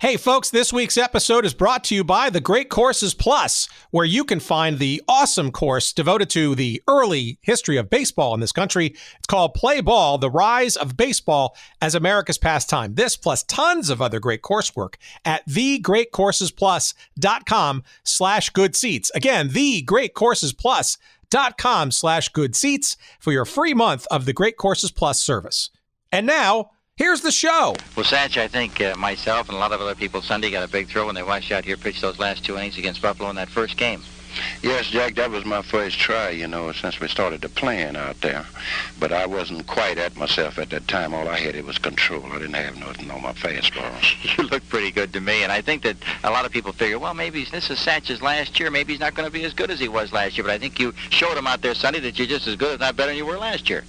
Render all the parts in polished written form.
Hey folks, this week's episode is brought to you by the Great Courses Plus, where you can find the awesome course devoted to the early history of baseball in this country. It's called Play Ball, The Rise of Baseball as America's Pastime. This plus tons of other great coursework at thegreatcoursesplus.com/good seats. Again, thegreatcoursesplus.com/good seats for your free month of the Great Courses Plus service. And now, here's the show. Well, Satch, I think myself and a lot of other people Sunday got a big thrill when they watched you out here pitch those last 2 innings against Buffalo in that first game. Yes, Jack, that was my first try, since we started the playing out there. But I wasn't quite at myself at that time. All I had was control. I didn't have nothing on my fastball. You look pretty good to me, and I think that a lot of people figure, well, maybe this is Satch's last year. Maybe he's not going to be as good as he was last year. But I think you showed him out there Sunday that you're just as good, if not better, than you were last year.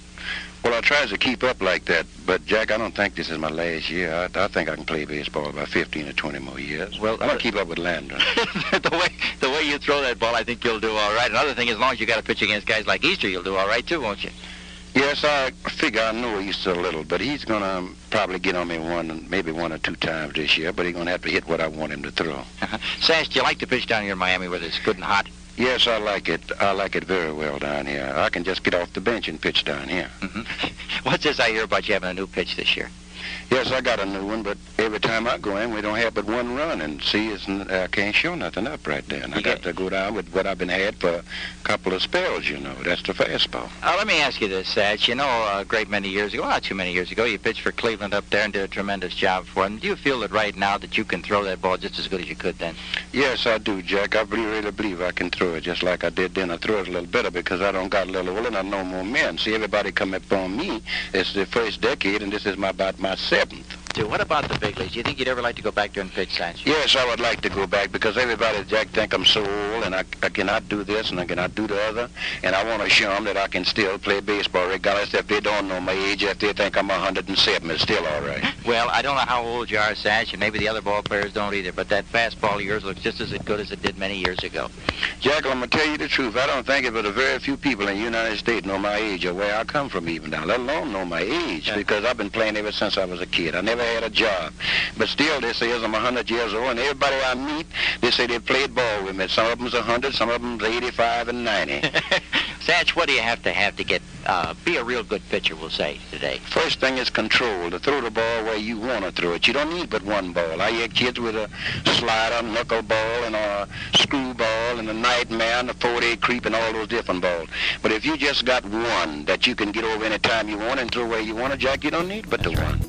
Well, I try to keep up like that, but Jack, I don't think this is my last year. I think I can play baseball about 15 or 20 more years. Well, I'm gonna keep up with Landon. the way you throw that ball, I think you'll do all right. Another thing, as long as you got to pitch against guys like Easter, you'll do all right too, won't you? Yes, I figure I know Easter a little, but he's gonna probably get on me maybe one or two times this year, but he's gonna have to hit what I want him to throw. Sash, do you like to pitch down here in Miami where it's good and hot? Yes, I like it. I like it very well down here. I can just get off the bench and pitch down here. Mm-hmm. What's this I hear about you having a new pitch this year? Yes, I got a new one, but every time I go in, we don't have but one run, and see, I can't show nothing up right there. And I got to go down with what I've been had for a couple of spells, That's the fastball. Let me ask you this, Satch. A great many years ago, not too many years ago, you pitched for Cleveland up there and did a tremendous job for them. Do you feel that right now that you can throw that ball just as good as you could then? Yes, I do, Jack. I really believe I can throw it just like I did then. I throw it a little better because I don't got a little older and I know more men. See, everybody come up on me. It's the first decade, and this is about my seventh. What about the big leagues? Do you think you'd ever like to go back there and pitch, Satch? Yes, I would like to go back because everybody, Jack, think I'm so old and I cannot do this and I cannot do the other. And I want to show them that I can still play baseball regardless if they don't know my age. If they think I'm 107, it's still all right. Well, I don't know how old you are, Satch, and maybe the other ball players don't either, but that fastball of yours looks just as good as it did many years ago. Jack, I'm going to tell you the truth. I don't think it but a very few people in the United States know my age or where I come from even now, let alone know my age, because I've been playing ever since I was a kid. I never had a job. But still, they say I'm 100 years old, and everybody I meet, they say they played ball with me. Some of them's 100, some of them's 85 and 90. Satch, what do you have to get, be a real good pitcher, we'll say, today? First thing is control, to throw the ball where you want to throw it. You don't need but one ball. I hear kids with a slider, knuckleball, and a screwball, and a nightmare, and a 4-day creep, and all those different balls. But if you just got one that you can get over any time you want and throw where you want it, Jack, you don't need but the one.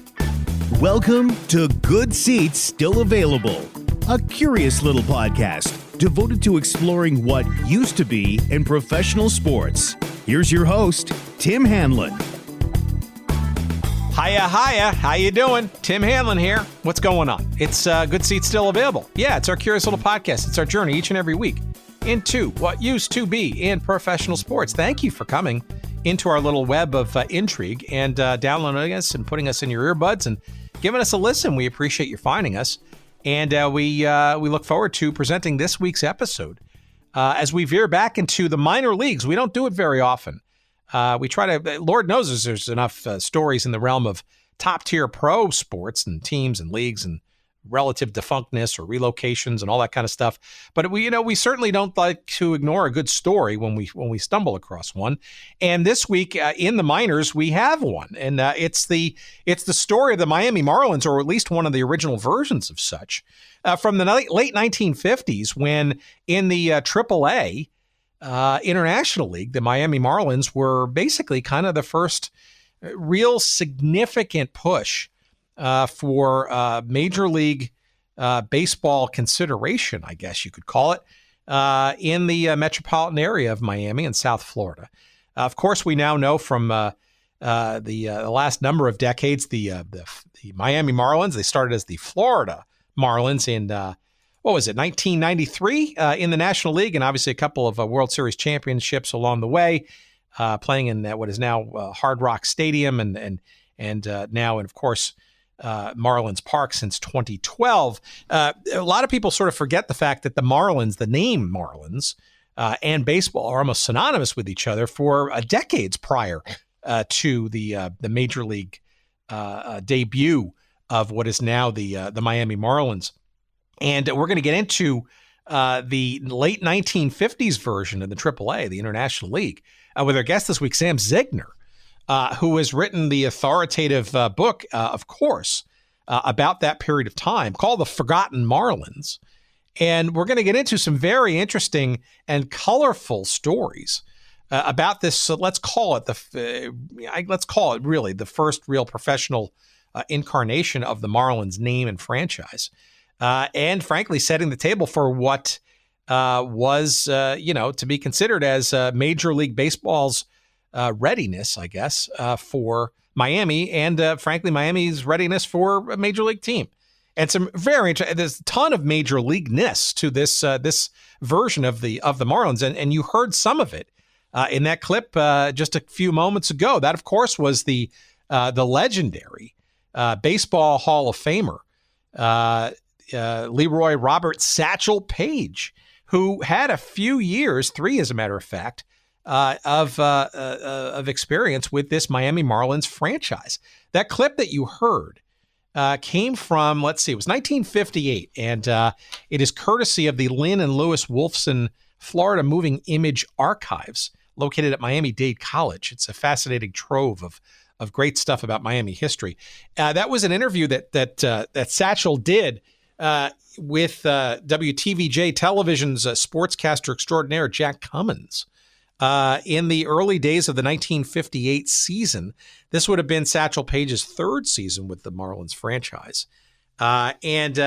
Welcome to Good Seats Still Available, a curious little podcast devoted to exploring what used to be in professional sports. Here's your host, Tim Hanlon. Hiya. How you doing? Tim Hanlon here. What's going on? It's Good Seats Still Available. Yeah, it's our curious little podcast. It's our journey each and every week into what used to be in professional sports. Thank you for coming into our little web of intrigue and downloading us and putting us in your earbuds and giving us a listen. We appreciate you finding us. And we look forward to presenting this week's episode as we veer back into the minor leagues. We don't do it very often. We try to, Lord knows there's enough stories in the realm of top tier pro sports and teams and leagues and relative defunctness or relocations and all that kind of stuff. But we certainly don't like to ignore a good story when we stumble across one. And this week in the minors, we have one, and it's the story of the Miami Marlins, or at least one of the original versions of such, from the late 1950s, when in the AAA International League, the Miami Marlins were basically kind of the first real significant push for Major League Baseball consideration, I guess you could call it, in the metropolitan area of Miami and South Florida. Of course, we now know from the last number of decades, the Miami Marlins, they started as the Florida Marlins in, 1993 in the National League, and obviously a couple of World Series championships along the way, playing in what is now Hard Rock Stadium and now, and of course, Marlins Park since 2012. A lot of people sort of forget the fact that the Marlins, the name Marlins, and baseball are almost synonymous with each other for decades prior to the Major League debut of what is now the Miami Marlins. And we're going to get into the late 1950s version of the AAA, the International League, with our guest this week, Sam Zygner, who has written the authoritative book, of course, about that period of time called The Forgotten Marlins. And we're going to get into some very interesting and colorful stories about this. So let's call it really the first real professional incarnation of the Marlins name and franchise. And frankly, setting the table for what was, to be considered as Major League Baseball's readiness, I guess, for Miami, and frankly, Miami's readiness for a Major League team. And some there's a ton of Major League-ness to this version of the Marlins, and you heard some of it in that clip just a few moments ago. That, of course, was the legendary Baseball Hall of Famer Leroy Robert Satchel Paige, who had a few years, 3 as a matter of fact, of experience with this Miami Marlins franchise. That clip that you heard came from, it was 1958, and it is courtesy of the Lynn and Lewis Wolfson Florida Moving Image Archives, located at Miami-Dade College. It's a fascinating trove of great stuff about Miami history. That was an interview that Satchel did with WTVJ Television's sportscaster extraordinaire Jack Cummins in the early days of the 1958 season. This would have been Satchel Paige's 3rd season with the Marlins franchise. And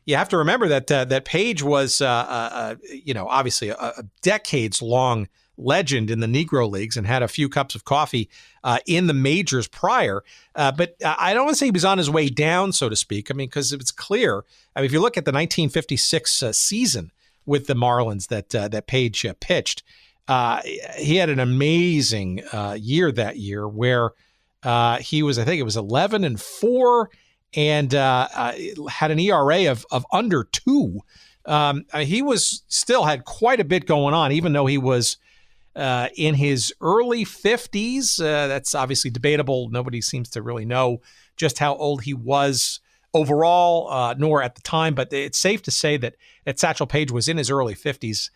you have to remember that Paige was, obviously a decades-long legend in the Negro Leagues and had a few cups of coffee in the majors prior. But I don't want to say he was on his way down, so to speak. I mean, because it's clear. I mean, if you look at the 1956 season with the Marlins that Paige pitched, he had an amazing year that year where he was, I think it was 11-4 and had an ERA of under 2. He still had quite a bit going on, even though he was in his early 50s. That's obviously debatable. Nobody seems to really know just how old he was overall, nor at the time. But it's safe to say that Satchel Paige was in his early 50s,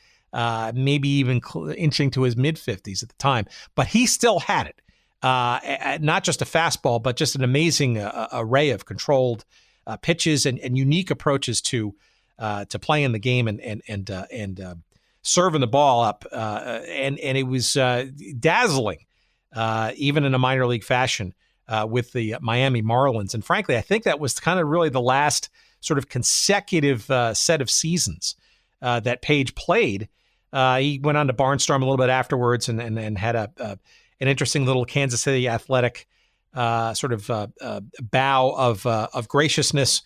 maybe even inching to his mid-50s at the time. But he still had it. Not just a fastball, but just an amazing array of controlled pitches and unique approaches to playing the game and serving the ball up. And it was dazzling, even in a minor league fashion, with the Miami Marlins. And frankly, I think that was kind of really the last sort of consecutive set of seasons that Paige played. He went on to barnstorm a little bit afterwards and had an interesting little Kansas City Athletic sort of bow of graciousness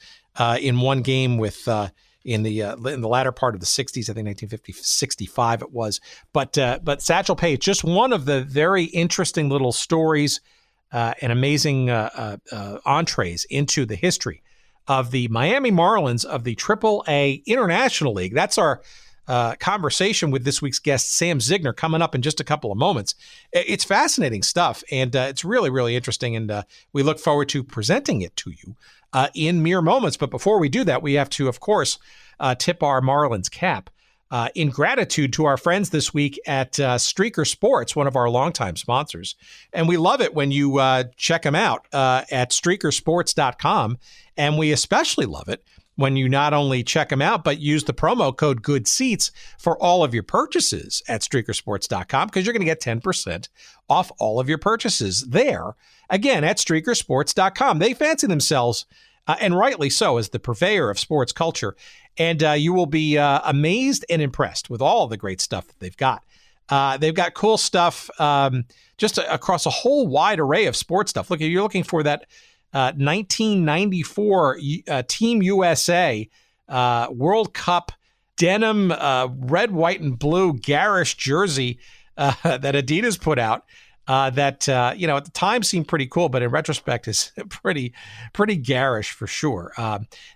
in one game with in the latter part of the 60s, I think 1965 it was. But Satchel Paige, just one of the very interesting little stories and amazing entrees into the history of the Miami Marlins of the AAA International League. That's our conversation with this week's guest, Sam Zygner, coming up in just a couple of moments. It's fascinating stuff, and it's really, really interesting, and we look forward to presenting it to you in mere moments. But before we do that, we have to, of course, tip our Marlins cap in gratitude to our friends this week at Streaker Sports, one of our longtime sponsors. And we love it when you check them out at streakersports.com, and we especially love it when you not only check them out, but use the promo code GOODSEATS for all of your purchases at streakersports.com, because you're going to get 10% off all of your purchases there. Again, at streakersports.com. They fancy themselves, and rightly so, as the purveyor of sports culture. And you will be amazed and impressed with all of the great stuff that they've got. They've got cool stuff just across a whole wide array of sports stuff. Look, if you're looking for that 1994 Team USA World Cup denim red, white, and blue garish jersey that Adidas put out that at the time seemed pretty cool, but in retrospect is pretty garish for sure.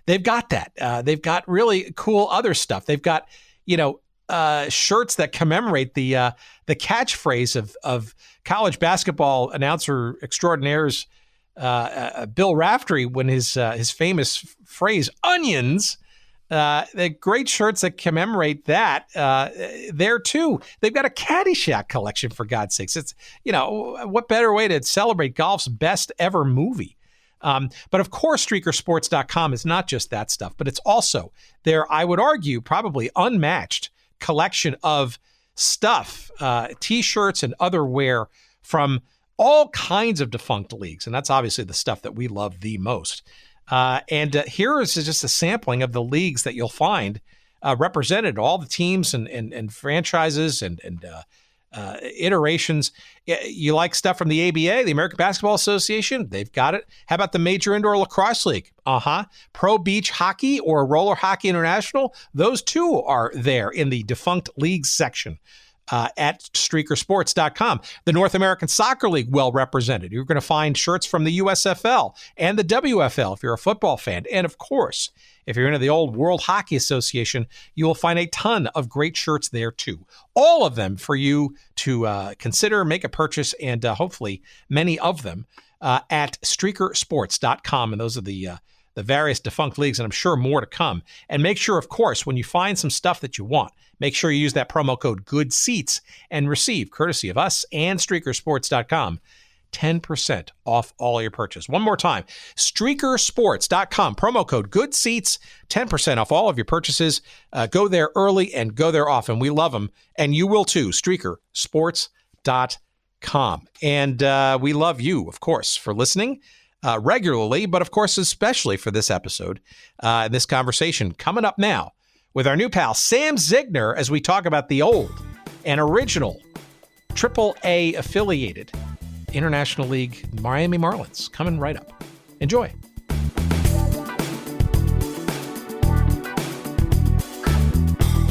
They've got that. They've got really cool other stuff. They've got shirts that commemorate the catchphrase of college basketball announcer extraordinaires Bill Raftery when his famous phrase "onions." The great shirts that commemorate that there too. They've got a Caddyshack collection, for God's sakes. It's, what better way to celebrate golf's best ever movie? But of course, streakersports.com is not just that stuff, but it's also their, I would argue, probably unmatched collection of stuff, T-shirts and other wear from all kinds of defunct leagues. And that's obviously the stuff that we love the most. And here is just a sampling of the leagues that you'll find represented, all the teams and franchises and iterations. You like stuff from the ABA, the American Basketball Association? They've got it. How about the Major Indoor Lacrosse League? Pro Beach Hockey or Roller Hockey International? Those too are there in the defunct leagues section. At streakersports.com. The North American Soccer League, well represented. You're going to find shirts from the USFL and the WFL if you're a football fan. And of course, if you're into the old World Hockey Association, you will find a ton of great shirts there too. All of them for you to consider, make a purchase, and hopefully many of them at streakersports.com. And those are the various defunct leagues, and I'm sure more to come. And make sure, of course, when you find some stuff that you want, make sure you use that promo code GOODSEATS and receive, courtesy of us and streakersports.com, 10% off all your purchase. One more time, streakersports.com, promo code GOODSEATS, 10% off all of your purchases. Go there early and go there often. We love them, and you will too, streakersports.com. And we love you, of course, for listening regularly, but of course, especially for this episode, this conversation coming up now with our new pal, Sam Zygner, as we talk about the old and original AAA affiliated International League Miami Marlins, coming right up. Enjoy.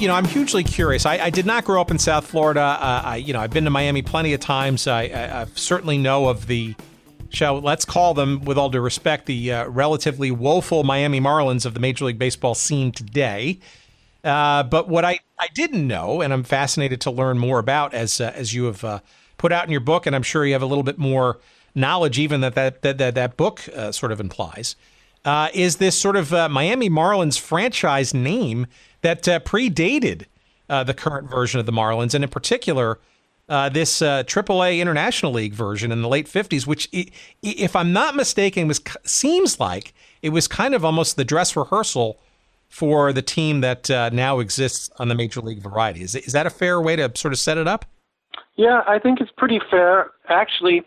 I'm hugely curious. I did not grow up in South Florida. I've been to Miami plenty of times. I certainly know of the, let's call them, with all due respect, the relatively woeful Miami Marlins of the Major League Baseball scene today. But what I didn't know, and I'm fascinated to learn more about, as you have put out in your book, and I'm sure you have a little bit more knowledge even that book sort of implies, is this sort of Miami Marlins franchise name that predated the current version of the Marlins, and in particular, this AAA International League version in the late 50s, which, if I'm not mistaken, seems like it was kind of almost the dress rehearsal for the team that now exists on the Major League variety. Is that a fair way to sort of set it up? Yeah, I think it's pretty fair. Actually,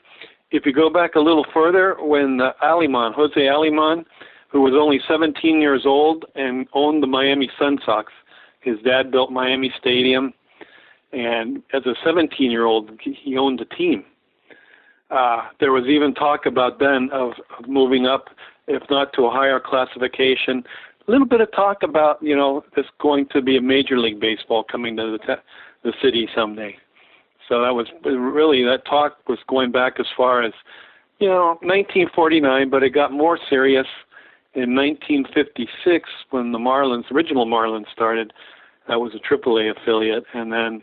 if you go back a little further, when Jose Aleman, who was only 17 years old and owned the Miami Sun Sox, his dad built Miami Stadium, and as a 17-year-old, he owned the team. There was even talk about then of moving up, if not to a higher classification. A little bit of talk about, this going to be a Major League Baseball coming to the city someday. So that talk was going back as far as, 1949, but it got more serious in 1956 when the original Marlins started. That was a AAA affiliate. And then,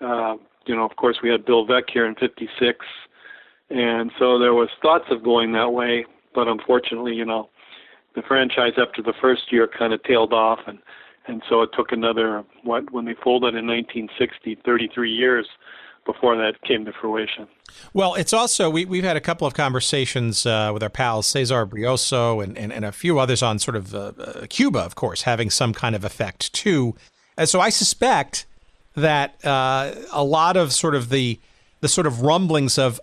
of course, we had Bill Veeck here in 56. And so there was thoughts of going that way, but unfortunately, the franchise after the first year kind of tailed off, and so it took another, when they folded in 1960, 33 years before that came to fruition. Well, it's also, we've had a couple of conversations with our pals, Cesar Brioso and a few others on sort of Cuba, of course, having some kind of effect too. And so I suspect that a lot of sort of the sort of rumblings of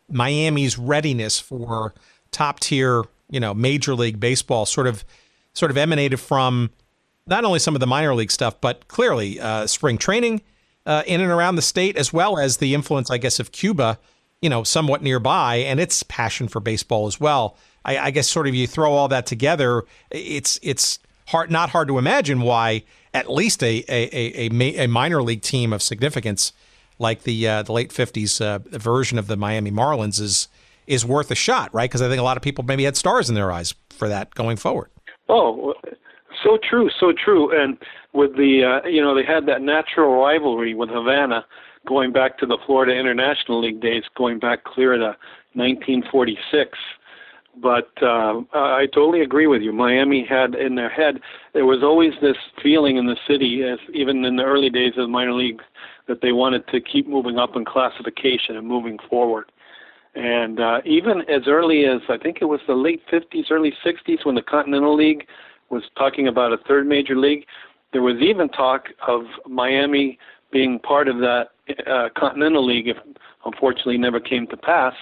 Miami's readiness for top tier, Major League Baseball sort of emanated from not only some of the minor league stuff, but clearly spring training in and around the state, as well as the influence, I guess, of Cuba, somewhat nearby, and its passion for baseball as well. I guess sort of you throw all that together, it's not hard to imagine why at least a minor league team of significance like the late 50s version of the Miami Marlins is worth a shot, right? Because I think a lot of people maybe had stars in their eyes for that going forward. Oh, so true. And with the, they had that natural rivalry with Havana going back to the Florida International League days, going back clear to 1946. But I totally agree with you. Miami had in their head, there was always this feeling in the city, as even in the early days of the minor leagues, that they wanted to keep moving up in classification and moving forward. And even as early as, I think it was the late 50s, early 60s, when the Continental League was talking about a third major league, there was even talk of Miami being part of that Continental League. If unfortunately never came to pass,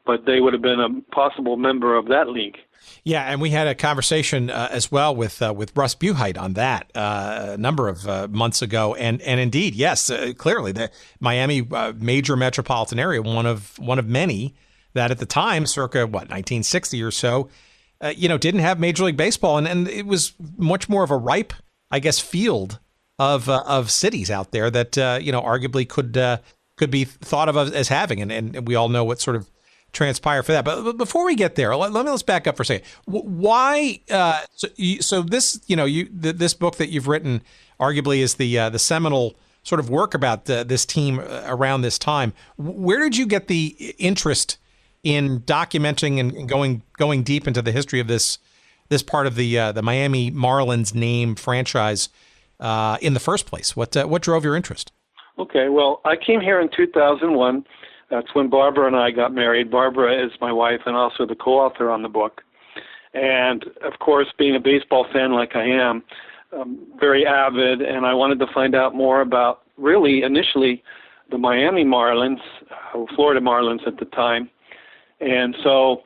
but they would have been a possible member of that league. Yeah, and we had a conversation as well with Russ Buchheit on that a number of months ago, and indeed, yes, clearly the Miami major metropolitan area, one of many that at the time, circa 1960 or so, didn't have Major League Baseball, and it was much more of a ripe, I guess, field of cities out there that arguably could be thought of as having, and we all know what sort of transpire for that. But before we get there, let's back up for a second. Why? So this, this book that you've written, arguably is the seminal sort of work about this team around this time. Where did you get the interest in documenting and going deep into the history of this part of the Miami Marlins name franchise in the first place? What drove your interest? Okay, well, I came here in 2001. That's when Barbara and I got married. Barbara is my wife and also the co-author on the book. And, of course, being a baseball fan like I am, very avid, and I wanted to find out more about, really, initially, the Miami Marlins, Florida Marlins at the time. And so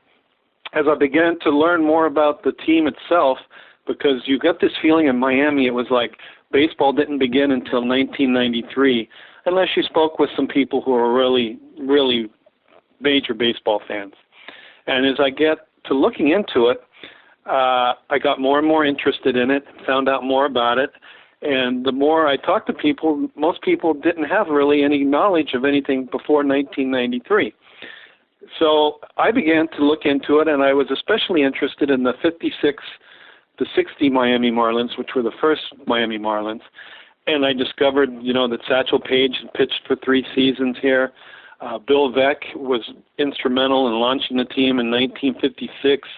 as I began to learn more about the team itself, because you got this feeling in Miami, it was like baseball didn't begin until 1993, unless you spoke with some people who are really, really major baseball fans. And as I get to looking into it, I got more and more interested in it, found out more about it. And the more I talked to people, most people didn't have really any knowledge of anything before 1993. So I began to look into it, and I was especially interested in the 56 to 60 Miami Marlins, which were the first Miami Marlins. And I discovered, that Satchel Paige had pitched for 3 seasons here. Bill Veeck was instrumental in launching the team in 1956.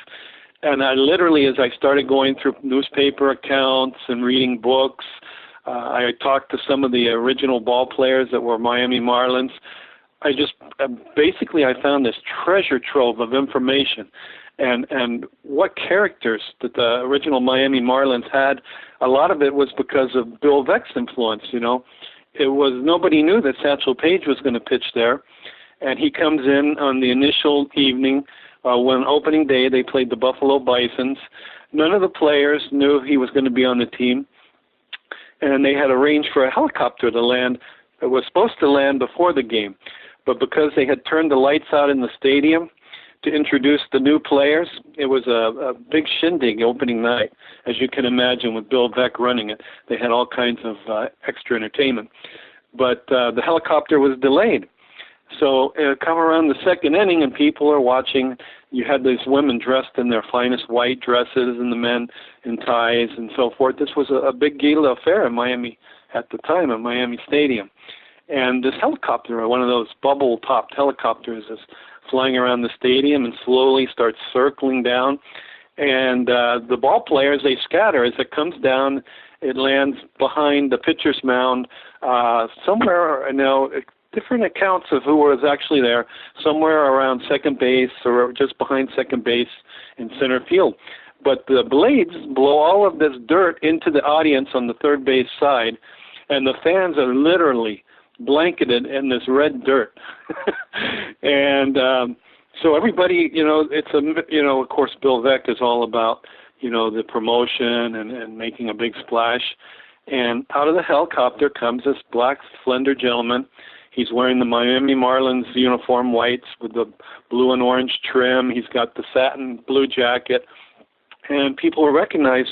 And I literally, as I started going through newspaper accounts and reading books, I talked to some of the original ball players that were Miami Marlins. I just basically I found this treasure trove of information. And what characters that the original Miami Marlins had, a lot of it was because of Bill Veeck's influence, It was, nobody knew that Satchel Paige was going to pitch there, and he comes in on the initial evening when opening day they played the Buffalo Bisons. None of the players knew he was going to be on the team, and they had arranged for a helicopter to land. It was supposed to land before the game, but because they had turned the lights out in the stadium to introduce the new players, it was a big shindig opening night, as you can imagine, with Bill Veeck running it. They had all kinds of extra entertainment. But the helicopter was delayed. So come around the second inning and people are watching. You had these women dressed in their finest white dresses and the men in ties and so forth. This was a big gala affair in Miami at the time, at Miami Stadium. And this helicopter, one of those bubble-topped helicopters, is flying around the stadium and slowly starts circling down. And the ball players, they scatter. As it comes down, it lands behind the pitcher's mound somewhere, different accounts of who was actually there, somewhere around second base or just behind second base in center field. But the blades blow all of this dirt into the audience on the third base side, and the fans are literally blanketed in this red dirt. And so everybody, of course, Bill Veeck is all about, the promotion and making a big splash. And out of the helicopter comes this black, slender gentleman. He's wearing the Miami Marlins uniform whites with the blue and orange trim. He's got the satin blue jacket. And people will recognize,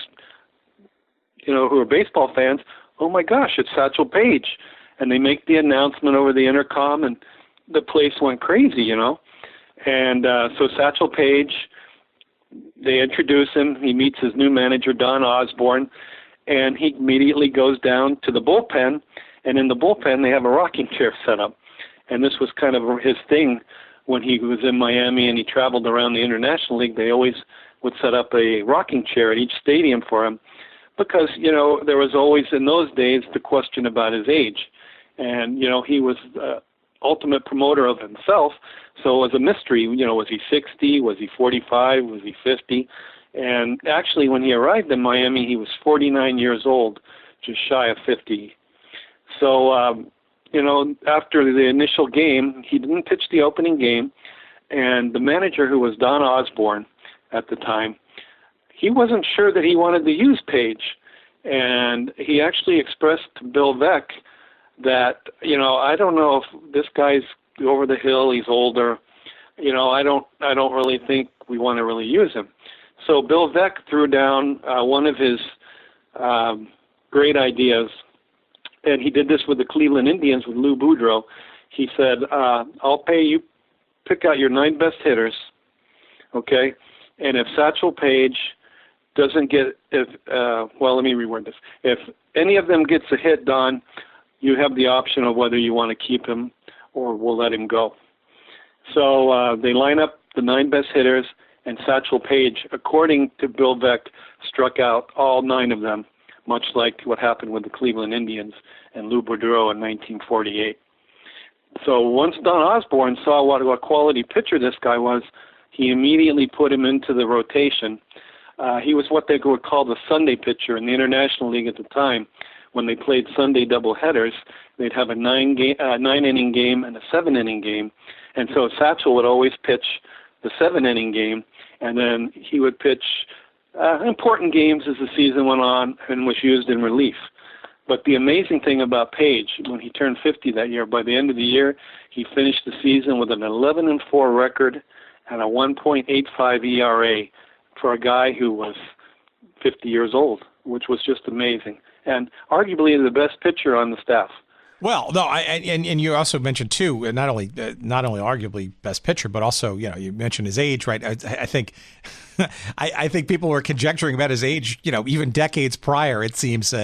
who are baseball fans, oh my gosh, it's Satchel Paige. And they make the announcement over the intercom, and the place went crazy, And so Satchel Paige, they introduce him. He meets his new manager, Don Osborne, and he immediately goes down to the bullpen. And in the bullpen, they have a rocking chair set up. And this was kind of his thing when he was in Miami and he traveled around the International League, they always would set up a rocking chair at each stadium for him because, there was always in those days the question about his age. And, he was the ultimate promoter of himself, so it was a mystery. Was he 60? Was he 45? Was he 50? And actually, when he arrived in Miami, he was 49 years old, just shy of 50. So, after the initial game, he didn't pitch the opening game, and the manager, who was Don Osborne at the time, he wasn't sure that he wanted to use Paige. And he actually expressed to Bill Veeck that, I don't know if this guy's over the hill, he's older, I don't really think we want to really use him. So Bill Veeck threw down one of his great ideas, and he did this with the Cleveland Indians with Lou Boudreau. He said, I'll pay you, pick out your 9 best hitters, okay? And if Satchel Paige doesn't get, let me reword this. If any of them gets a hit, Don, you have the option of whether you want to keep him or we'll let him go. So they line up the 9 best hitters, and Satchel Paige, according to Bill Veeck, struck out all 9 of them, much like what happened with the Cleveland Indians and Lou Boudreau in 1948. So once Don Osborne saw what a quality pitcher this guy was, he immediately put him into the rotation. He was what they would call the Sunday pitcher in the International League at the time. When they played Sunday doubleheaders, they'd have a 9-inning game and a 7-inning game. And so Satchel would always pitch the 7-inning game, and then he would pitch important games as the season went on and was used in relief. But the amazing thing about Paige, when he turned 50 that year, by the end of the year, he finished the season with an 11-4 record and a 1.85 ERA for a guy who was 50 years old, which was just amazing. And arguably the best pitcher on the staff. Well, no, and you also mentioned too, not only arguably best pitcher, but also you mentioned his age, right? I think I think people were conjecturing about his age, even decades prior. It seems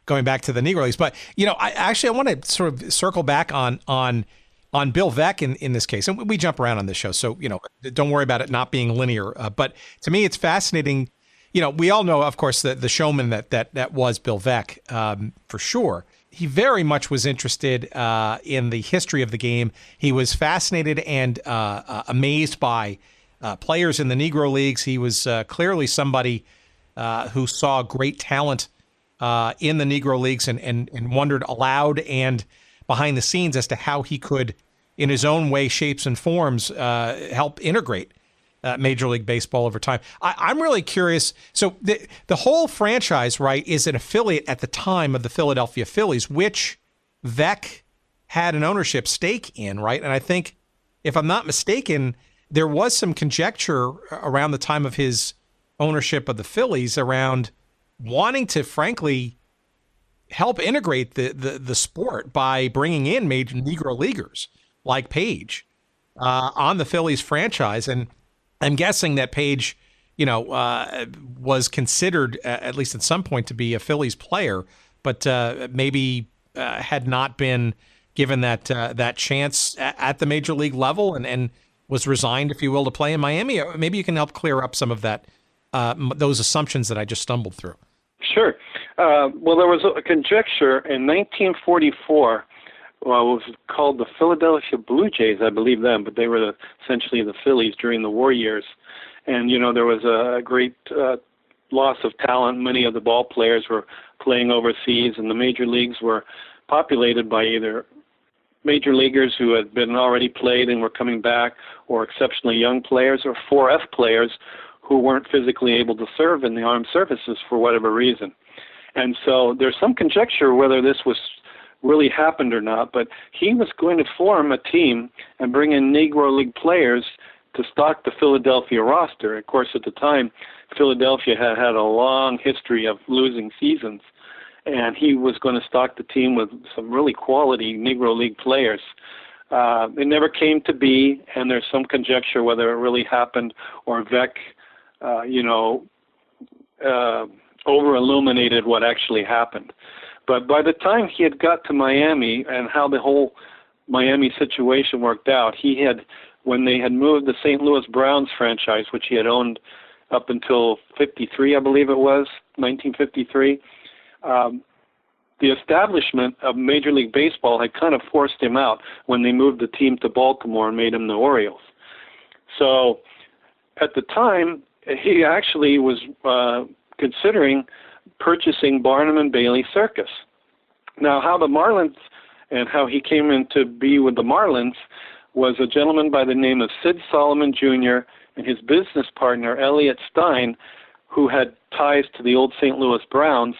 going back to the Negro Leagues, but I want to sort of circle back on Bill Veeck in this case, and we jump around on this show, so don't worry about it not being linear. But to me, it's fascinating. We all know, of course, the showman that was Bill Veeck, for sure. He very much was interested in the history of the game. He was fascinated and amazed by players in the Negro Leagues. He was clearly somebody who saw great talent in the Negro Leagues and wondered aloud and behind the scenes as to how he could, in his own way, shapes, and forms, help integrate Major League Baseball over time. I'm really curious. So the whole franchise, right, is an affiliate at the time of the Philadelphia Phillies, which Veeck had an ownership stake in, right? And I think, if I'm not mistaken, there was some conjecture around the time of his ownership of the Phillies around wanting to, frankly, help integrate the sport by bringing in major Negro leaguers like Paige on the Phillies franchise. And I'm guessing that Paige, was considered, at least at some point, to be a Phillies player, but maybe had not been given that chance at the major league level and was resigned, if you will, to play in Miami. Maybe you can help clear up some of that, those assumptions that I just stumbled through. Sure. Well, there was a conjecture in 1944. Well, it was called the Philadelphia Blue Jays, I believe them, but they were essentially the Phillies during the war years. And, there was a great loss of talent. Many of the ball players were playing overseas, and the major leagues were populated by either major leaguers who had been already played and were coming back, or exceptionally young players, or 4F players who weren't physically able to serve in the armed services for whatever reason. And so there's some conjecture whether this was really happened or not, but he was going to form a team and bring in Negro League players to stock the Philadelphia roster. Of course, at the time, Philadelphia had a long history of losing seasons, and he was going to stock the team with some really quality Negro League players. It never came to be, and there's some conjecture whether it really happened or Veeck, over-illuminated what actually happened. But by the time he had got to Miami and how the whole Miami situation worked out, he had when they had moved the St. Louis Browns franchise, which he had owned up until 53, I believe it was, 1953. The establishment of Major League Baseball had kind of forced him out when they moved the team to Baltimore and made him the Orioles. So at the time, he actually was considering purchasing Barnum and Bailey Circus. Now, how the Marlins and how he came into be with the Marlins was a gentleman by the name of Sid Solomon Jr. and his business partner, Elliott Stein, who had ties to the old St. Louis Browns,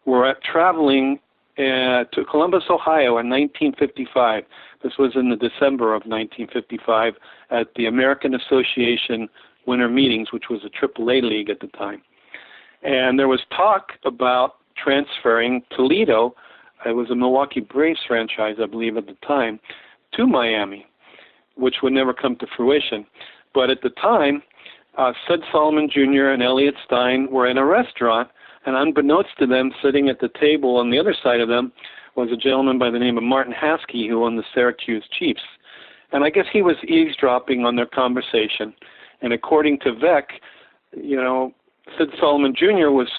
were traveling to Columbus, Ohio in 1955. This was in the December of 1955 at the American Association Winter Meetings, which was a AAA league at the time. And there was talk about transferring Toledo, it was a Milwaukee Braves franchise, I believe, at the time, to Miami, which would never come to fruition. But at the time, Sid Solomon Jr. and Elliott Stein were in a restaurant, and unbeknownst to them, sitting at the table on the other side of them was a gentleman by the name of Martin Haskey, who owned the Syracuse Chiefs. And I guess he was eavesdropping on their conversation. And according to Veeck, Sid Solomon Jr. was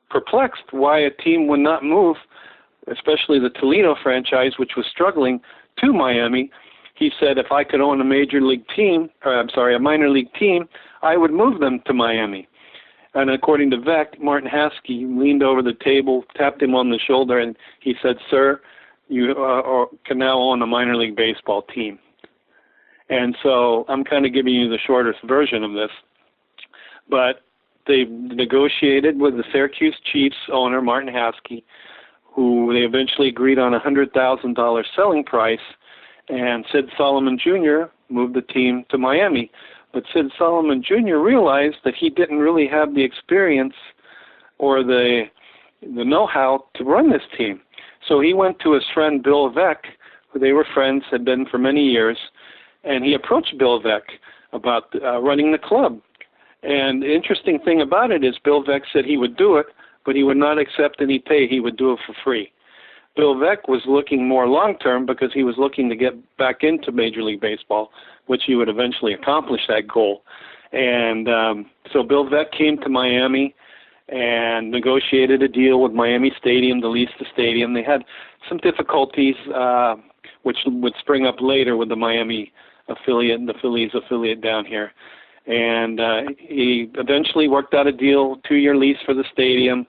perplexed why a team would not move, especially the Toledo franchise, which was struggling, to Miami. He said, if I could own a minor league team, I would move them to Miami. And according to Veeck, Martin Haskey leaned over the table, tapped him on the shoulder, and he said, "Sir, you can now own a minor league baseball team." And so I'm kind of giving you the shortest version of this. But they negotiated with the Syracuse Chiefs owner, Martin Haskey, who they eventually agreed on a $100,000 selling price, and Sid Solomon Jr. moved the team to Miami. But Sid Solomon Jr. realized that he didn't really have the experience or the know-how to run this team. So he went to his friend Bill Veeck, who they were friends, had been for many years, and he approached Bill Veeck about running the club. And the interesting thing about it is Bill Veeck said he would do it, but he would not accept any pay. He would do it for free. Bill Veeck was looking more long-term because he was looking to get back into Major League Baseball, which he would eventually accomplish that goal. And so Bill Veeck came to Miami and negotiated a deal with Miami Stadium to lease the stadium. They had some difficulties, which would spring up later with the Miami affiliate and the Phillies affiliate down here. And he eventually worked out a deal, 2-year lease for the stadium,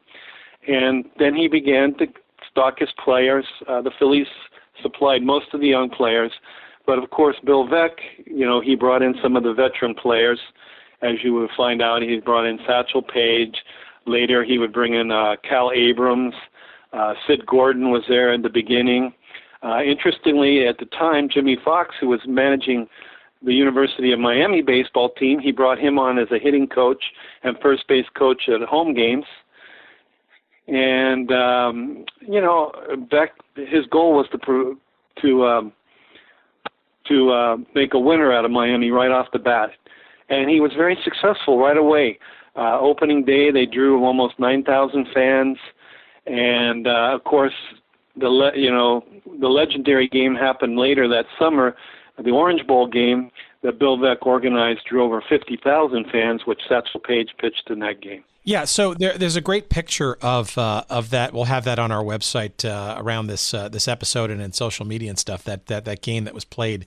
and then he began to stock his players. The Phillies supplied most of the young players, but of course Bill Veeck, he brought in some of the veteran players. As you will find out, he brought in Satchel Paige. Later he would bring in Cal Abrams. Sid Gordon was there in the beginning. Interestingly, at the time, Jimmy Fox, who was managing the University of Miami baseball team, he brought him on as a hitting coach and first base coach at home games. And Veeck, his goal was to make a winner out of Miami right off the bat, and he was very successful right away. Opening day, they drew almost 9,000 fans, and of course, the legendary game happened later that summer. The Orange Bowl game that Bill Veeck organized drew over 50,000 fans, which Satchel Paige pitched in that game. Yeah, so there's a great picture of that. We'll have that on our website around this episode and in social media and stuff. That game that was played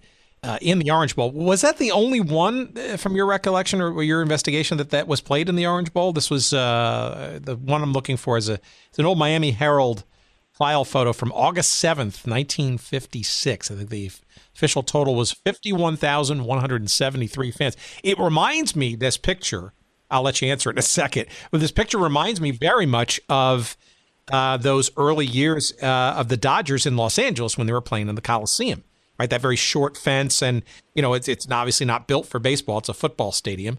in the Orange Bowl. Was that the only one from your recollection or your investigation that was played in the Orange Bowl? This was the one I'm looking for. It's an old Miami Herald file photo from August 7th, 1956. I think the official total was 51,173 fans. It reminds me, this picture, I'll let you answer it in a second, but this picture reminds me very much of those early years of the Dodgers in Los Angeles when they were playing in the Coliseum, right? That very short fence, and it's obviously not built for baseball. It's a football stadium,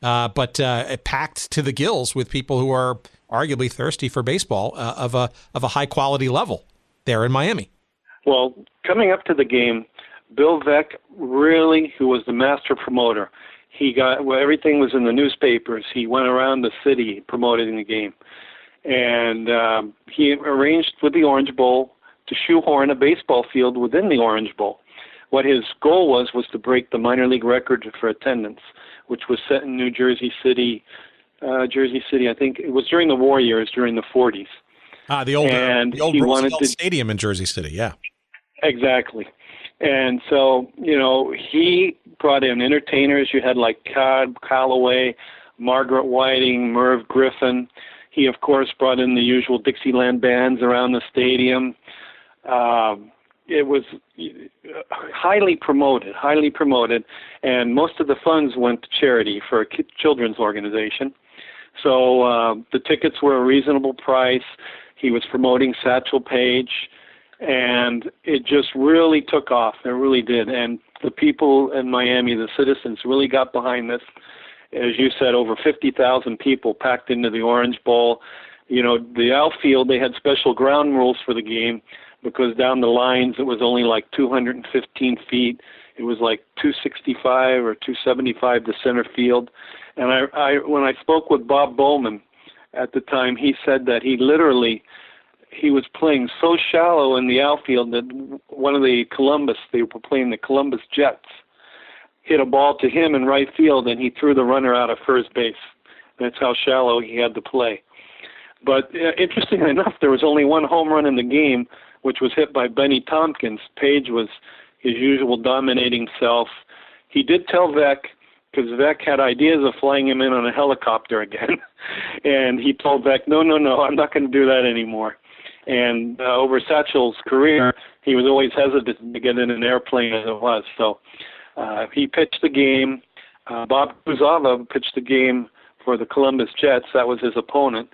but it packed to the gills with people who are arguably thirsty for baseball of a high quality level there in Miami. Well, coming up to the game, Bill Veeck really, who was the master promoter, everything was in the newspapers. He went around the city promoting the game. And he arranged with the Orange Bowl to shoehorn a baseball field within the Orange Bowl. what his goal was to break the minor league record for attendance, which was set in Jersey City. I think it was during the war years, during the 40s. The old Roosevelt Stadium in Jersey City, yeah. Exactly. And so, he brought in entertainers. You had like Cod Calloway, Margaret Whiting, Merv Griffin. He, of course, brought in the usual Dixieland bands around the stadium. It was highly promoted, and most of the funds went to charity for a children's organization. So the tickets were a reasonable price. He was promoting Satchel Paige, and it just really took off. It really did. And the people in Miami, the citizens, really got behind this. As you said, over 50,000 people packed into the Orange Bowl. The outfield, they had special ground rules for the game because down the lines it was only like 215 feet. It was like 265 or 275 to center field. And I when I spoke with Bob Bowman at the time, he said that he was playing so shallow in the outfield that one of they were playing the Columbus Jets, hit a ball to him in right field, and he threw the runner out of first base. That's how shallow he had to play. But interestingly enough, there was only one home run in the game, which was hit by Benny Tompkins. Page was his usual dominating self. He did tell Veeck, because Veeck had ideas of flying him in on a helicopter again, and he told Veeck, no, I'm not going to do that anymore. And over Satchel's career, he was always hesitant to get in an airplane as it was. So he pitched the game. Bob Kuzava pitched the game for the Columbus Jets. That was his opponent.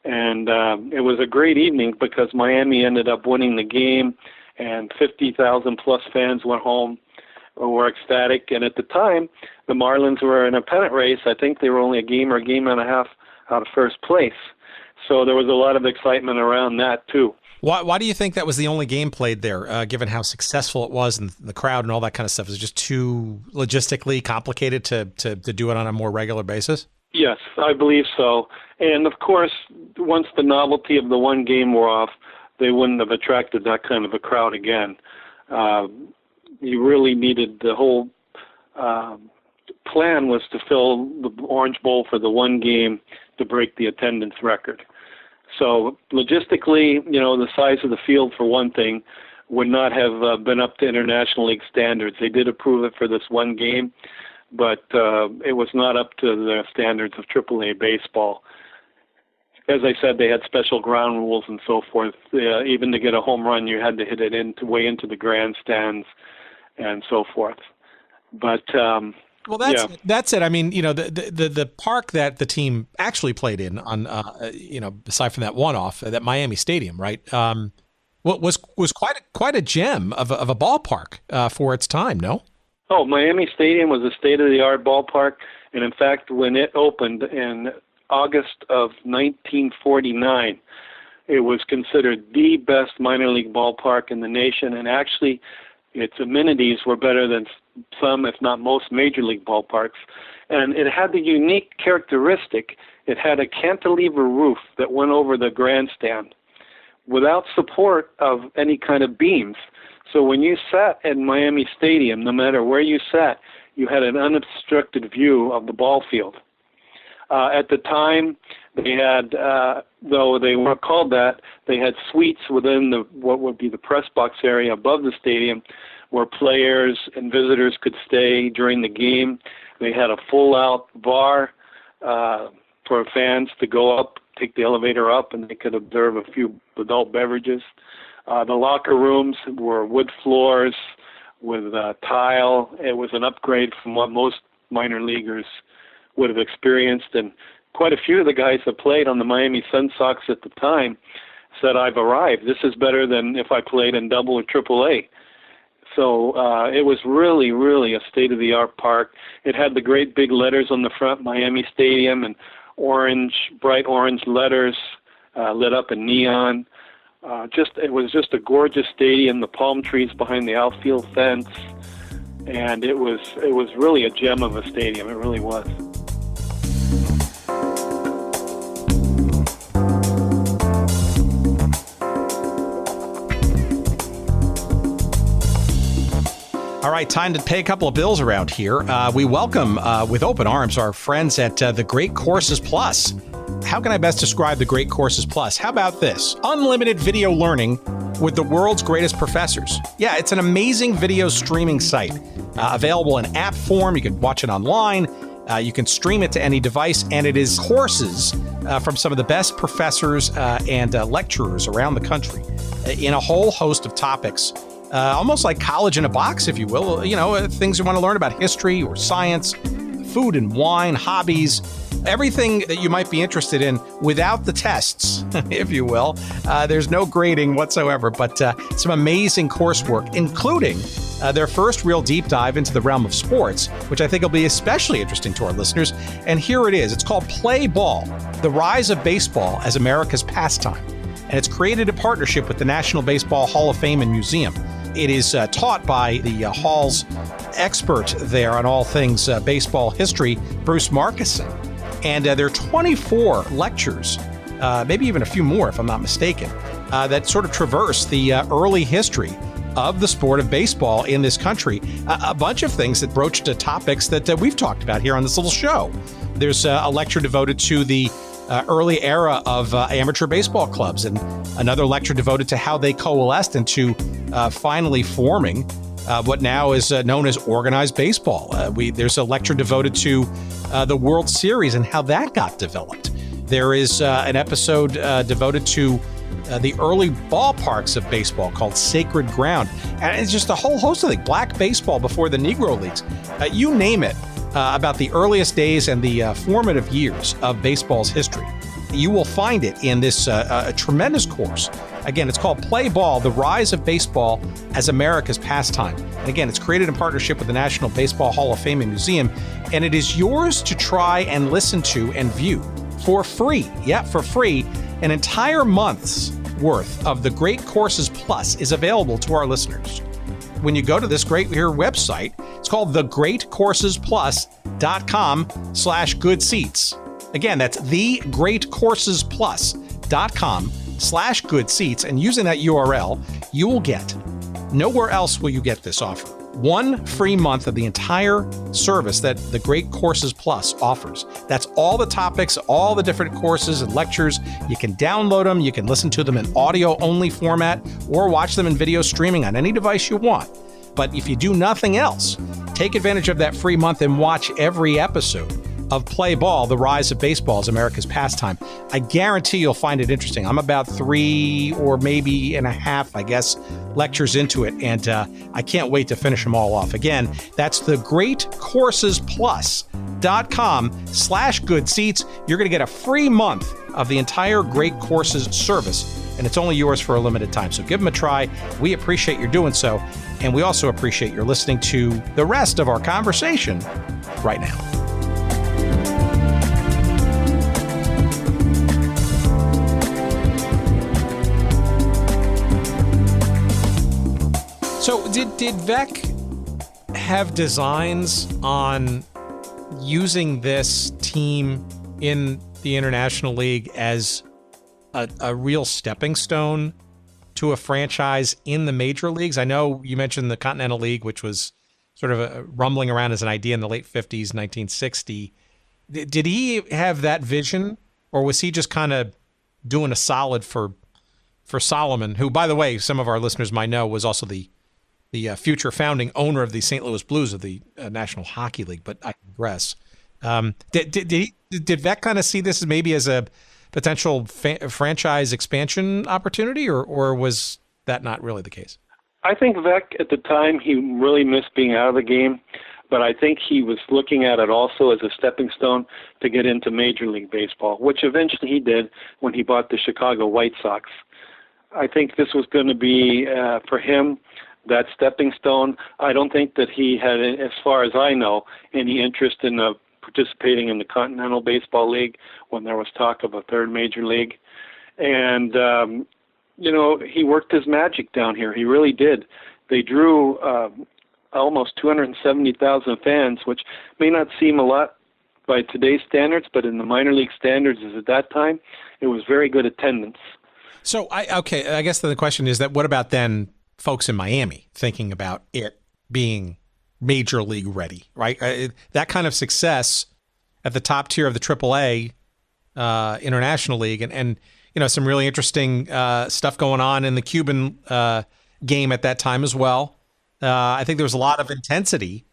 And it was a great evening because Miami ended up winning the game, and 50,000 plus fans went home, were ecstatic. And at the time, the Marlins were in a pennant race. I think they were only a game or a game and a half out of first place. So there was a lot of excitement around that, too. Why do you think that was the only game played there, given how successful it was and the crowd and all that kind of stuff? Is it just too logistically complicated to do it on a more regular basis? Yes, I believe so. And, of course, once the novelty of the one game wore off, they wouldn't have attracted that kind of a crowd again. You really needed the whole plan was to fill the Orange Bowl for the one game to break the attendance record. So logistically, the size of the field, for one thing, would not have been up to International League standards. They did approve it for this one game, but it was not up to the standards of AAA baseball. As I said, they had special ground rules and so forth. Even to get a home run, you had to hit it way into the grandstands and so forth. But well, that's it. I mean, the park that the team actually played in on, aside from that one-off, that Miami Stadium, right? Was quite a gem of a ballpark for its time, no? Oh, Miami Stadium was a state-of-the-art ballpark, and in fact, when it opened in August of 1949, it was considered the best minor league ballpark in the nation, and actually, its amenities were better than some, if not most, major league ballparks. And it had the unique characteristic, it had a cantilever roof that went over the grandstand without support of any kind of beams. So when you sat at Miami Stadium, no matter where you sat, you had an unobstructed view of the ball field. At the time, they had, though they weren't called that, they had suites within what would be the press box area above the stadium where players and visitors could stay during the game. They had a full-out bar for fans to go up, take the elevator up, and they could observe a few adult beverages. The locker rooms were wood floors with tile. It was an upgrade from what most minor leaguers would have experienced, and quite a few of the guys that played on the Miami Sun Sox at the time said, I've arrived. This is better than if I played in Double or Triple A. So it was really, really a state-of-the-art park. It had the great big letters on the front, Miami Stadium, and bright orange letters lit up in neon. It was just a gorgeous stadium, the palm trees behind the outfield fence, and it was really a gem of a stadium. It really was. All right, time to pay a couple of bills around here. We welcome with open arms our friends at the Great Courses Plus. How can I best describe the Great Courses Plus? How about this? Unlimited video learning with the world's greatest professors. Yeah, it's an amazing video streaming site. Available in app form. You can watch it online. You can stream it to any device, and it is courses from some of the best professors and lecturers around the country in a whole host of topics. Almost like college in a box, if you will. You know, things you want to learn about history or science, food and wine, hobbies, everything that you might be interested in without the tests, if you will. There's no grading whatsoever, but some amazing coursework, including their first real deep dive into the realm of sports, which I think will be especially interesting to our listeners. And here it is. It's called Play Ball, The Rise of Baseball as America's Pastime. And it's created in partnership with the National Baseball Hall of Fame and Museum. It is taught by the Hall's expert there on all things baseball history, Bruce Marcuson. And there are 24 lectures, maybe even a few more if I'm not mistaken, that sort of traverse the early history of the sport of baseball in this country. A bunch of things that broach to topics that we've talked about here on this little show. There's a lecture devoted to the early era of amateur baseball clubs, and another lecture devoted to how they coalesced into finally forming what now is known as organized baseball. There's a lecture devoted to the World Series and how that got developed. There is an episode devoted to the early ballparks of baseball called Sacred Ground. And it's just a whole host of things. Black baseball before the Negro Leagues. You name it, about the earliest days and the formative years of baseball's history. You will find it in this tremendous course. Again, it's called Play Ball, The Rise of Baseball as America's Pastime. And again, it's created in partnership with the National Baseball Hall of Fame and Museum, and it is yours to try and listen to and view for free. Yeah, for free. An entire month's worth of the Great Courses Plus is available to our listeners. When you go to this great here website, it's called thegreatcoursesplus.com/good seats. Again, that's thegreatcoursesplus.com/good seats. And using that URL, you will get, nowhere else will you get this offer, 1 free month of the entire service that the Great Courses Plus offers. That's all the topics, all the different courses and lectures. You can download them. You can listen to them in audio-only format or watch them in video streaming on any device you want. But if you do nothing else, take advantage of that free month and watch every episode of Play Ball, The Rise of Baseball as America's Pastime. I guarantee you'll find it interesting. I'm about 3 or maybe and a half, I guess, lectures into it, and I can't wait to finish them all off. Again, that's thegreatcoursesplus.com/good seats. You're going to get a free month of the entire Great Courses service, and it's only yours for a limited time. So give them a try. We appreciate your doing so, and we also appreciate your listening to the rest of our conversation right now. So did Veeck have designs on using this team in the International League as a real stepping stone to a franchise in the major leagues? I know you mentioned the Continental League, which was sort of rumbling around as an idea in the late 50s, 1960. Did he have that vision, or was he just kind of doing a solid for Solomon, who, by the way, some of our listeners might know was also the future founding owner of the St. Louis Blues of the National Hockey League, but I digress. Did Veeck kind of see this maybe as a potential franchise expansion opportunity, or was that not really the case? I think Veeck, at the time, he really missed being out of the game, but I think he was looking at it also as a stepping stone to get into Major League Baseball, which eventually he did when he bought the Chicago White Sox. I think this was going to be, for him, that stepping stone. I don't think that he had, as far as I know, any interest in participating in the Continental Baseball League when there was talk of a third major league. And, he worked his magic down here. He really did. They drew almost 270,000 fans, which may not seem a lot by today's standards, but in the minor league standards at that time, it was very good attendance. So, I guess the question is that what about then folks in Miami thinking about it being major league ready, right? That kind of success at the top tier of the AAA International League, and some really interesting stuff going on in the Cuban game at that time as well. I think there was a lot of intensity,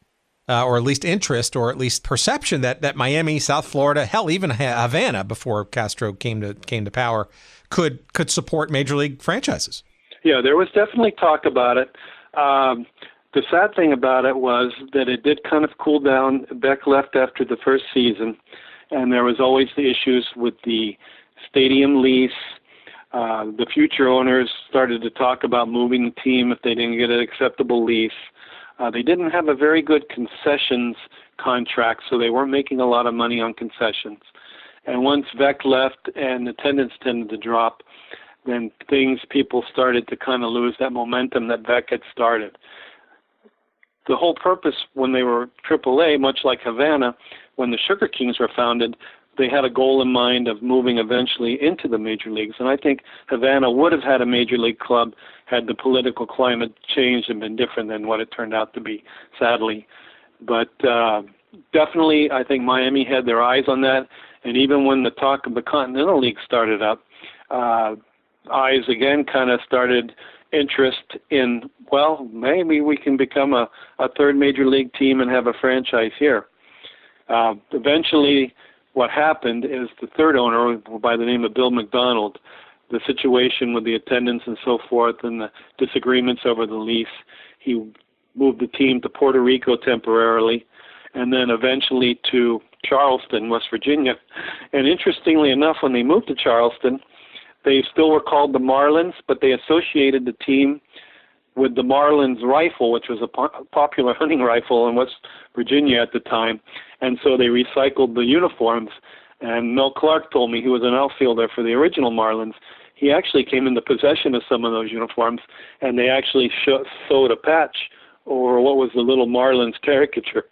or at least interest, or at least perception that Miami, South Florida, hell, even Havana before Castro came to power, could support major league franchises. Yeah, there was definitely talk about it. The sad thing about it was that it did kind of cool down. Veeck left after the first season, and there was always the issues with the stadium lease. The future owners started to talk about moving the team if they didn't get an acceptable lease. They didn't have a very good concessions contract, so they weren't making a lot of money on concessions. And once Veeck left and attendance tended to drop, then people started to kind of lose that momentum that Veeck had started. The whole purpose when they were AAA, much like Havana, when the Sugar Kings were founded, they had a goal in mind of moving eventually into the major leagues. And I think Havana would have had a major league club had the political climate changed and been different than what it turned out to be, sadly. But definitely, I think Miami had their eyes on that. And even when the talk of the Continental League started up, eyes again kind of started interest in, well, maybe we can become a third major league team and have a franchise here. Eventually, what happened is the third owner, by the name of Bill McDermott, the situation with the attendance and so forth and the disagreements over the lease, he moved the team to Puerto Rico temporarily and then eventually to Charleston, West Virginia. And interestingly enough, when they moved to Charleston, they still were called the Marlins, but they associated the team with the Marlins rifle, which was a popular hunting rifle in West Virginia at the time. And so they recycled the uniforms. And Mel Clark told me, he was an outfielder for the original Marlins. He actually came into possession of some of those uniforms, and they actually sewed a patch or what was the little Marlins caricature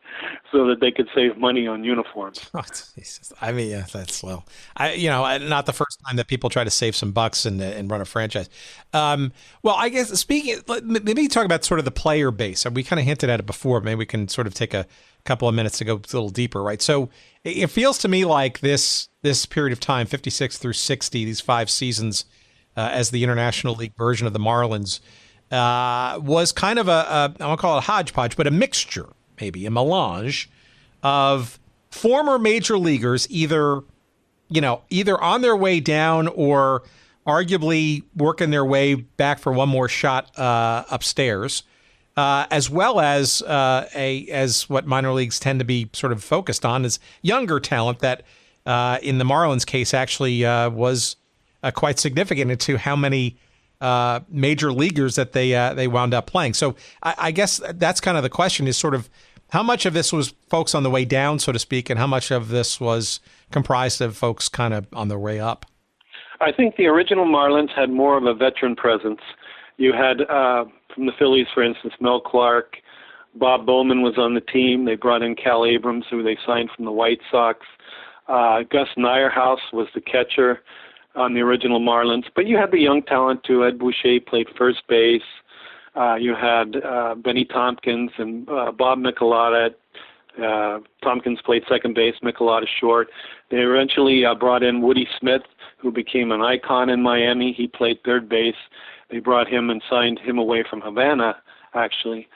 so that they could save money on uniforms. Oh, Jesus. I mean, yeah, that's, well, not the first time that people try to save some bucks and run a franchise. Well, I guess maybe talk about sort of the player base. We kind of hinted at it before. Maybe we can sort of take a couple of minutes to go a little deeper, right? So it feels to me like this period of time, 56 through 60, these 5 seasons as the International League version of the Marlins, was kind of I won't call it a hodgepodge, but a mixture, maybe a melange of former major leaguers, either on their way down or arguably working their way back for one more shot upstairs, as well as as what minor leagues tend to be sort of focused on is younger talent that in the Marlins case actually was quite significant into how many major leaguers that they wound up playing. So I guess that's kind of the question, is sort of how much of this was folks on the way down, so to speak, and how much of this was comprised of folks kind of on their way up? I think the original Marlins had more of a veteran presence. You had, from the Phillies, for instance, Mel Clark, Bob Bowman was on the team. They brought in Cal Abrams, who they signed from the White Sox. Gus Nyerhouse was the catcher on the original Marlins. But you had the young talent, too. Ed Boucher played first base. You had Benny Tompkins and Bob Michelada. Tompkins played second base, Michelada short. They eventually brought in Woody Smith, who became an icon in Miami. He played third base. They brought him and signed him away from Havana, actually.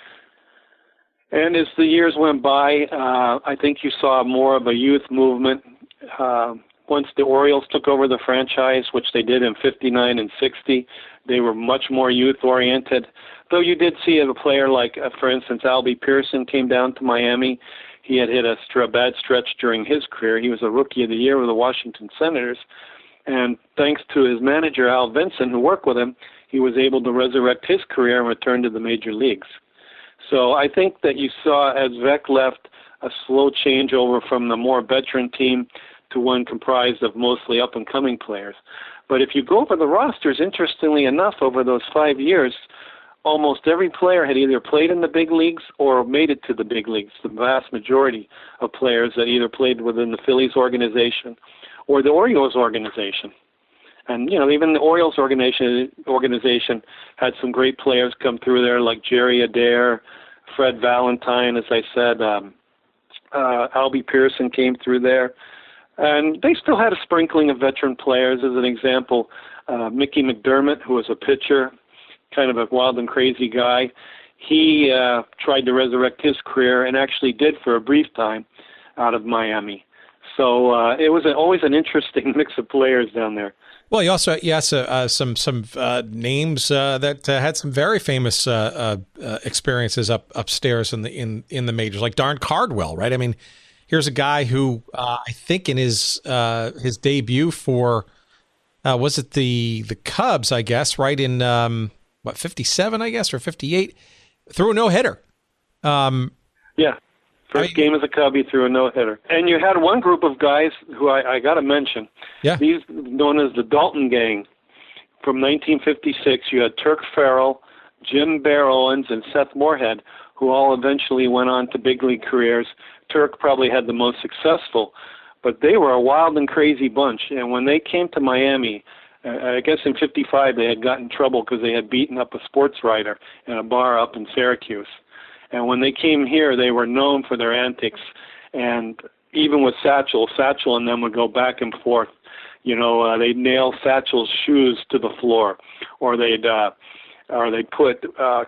And as the years went by, I think you saw more of a youth movement. Once the Orioles took over the franchise, which they did in 59 and 60, they were much more youth-oriented. Though you did see a player like, for instance, Albie Pearson came down to Miami. He had hit a bad stretch during his career. He was a Rookie of the Year with the Washington Senators. And thanks to his manager, Al Vinson, who worked with him, he was able to resurrect his career and return to the major leagues. So I think that you saw, as Veeck left, a slow changeover from the more veteran team to one comprised of mostly up-and-coming players. But if you go over the rosters, interestingly enough, over those 5 years, almost every player had either played in the big leagues or made it to the big leagues, the vast majority of players that either played within the Phillies organization or the Orioles organization. And, even the Orioles organization had some great players come through there, like Jerry Adair, Fred Valentine, as I said. Albie Pearson came through there. And they still had a sprinkling of veteran players. As an example, Mickey McDermott, who was a pitcher, kind of a wild and crazy guy. He tried to resurrect his career and actually did for a brief time out of Miami. So it was always an interesting mix of players down there. Well, you also some names that had some very famous experiences upstairs in the majors, like Darn Cardwell, right? I mean, here's a guy who I think in his debut for was it the Cubs, I guess, right in 57, I guess, or 58, threw a no-hitter. Yeah. First game as a Cub, he threw a no-hitter. And you had one group of guys who I got to mention. Yeah. These known as the Dalton Gang. From 1956, you had Turk Farrell, Jim Bear Owens, and Seth Moorhead, who all eventually went on to big league careers. Turk probably had the most successful. But they were a wild and crazy bunch. And when they came to Miami, I guess in 55 they had gotten in trouble because they had beaten up a sports writer in a bar up in Syracuse. And when they came here, they were known for their antics. And even with Satchel and them would go back and forth. You know, they'd nail Satchel's shoes to the floor, or they'd put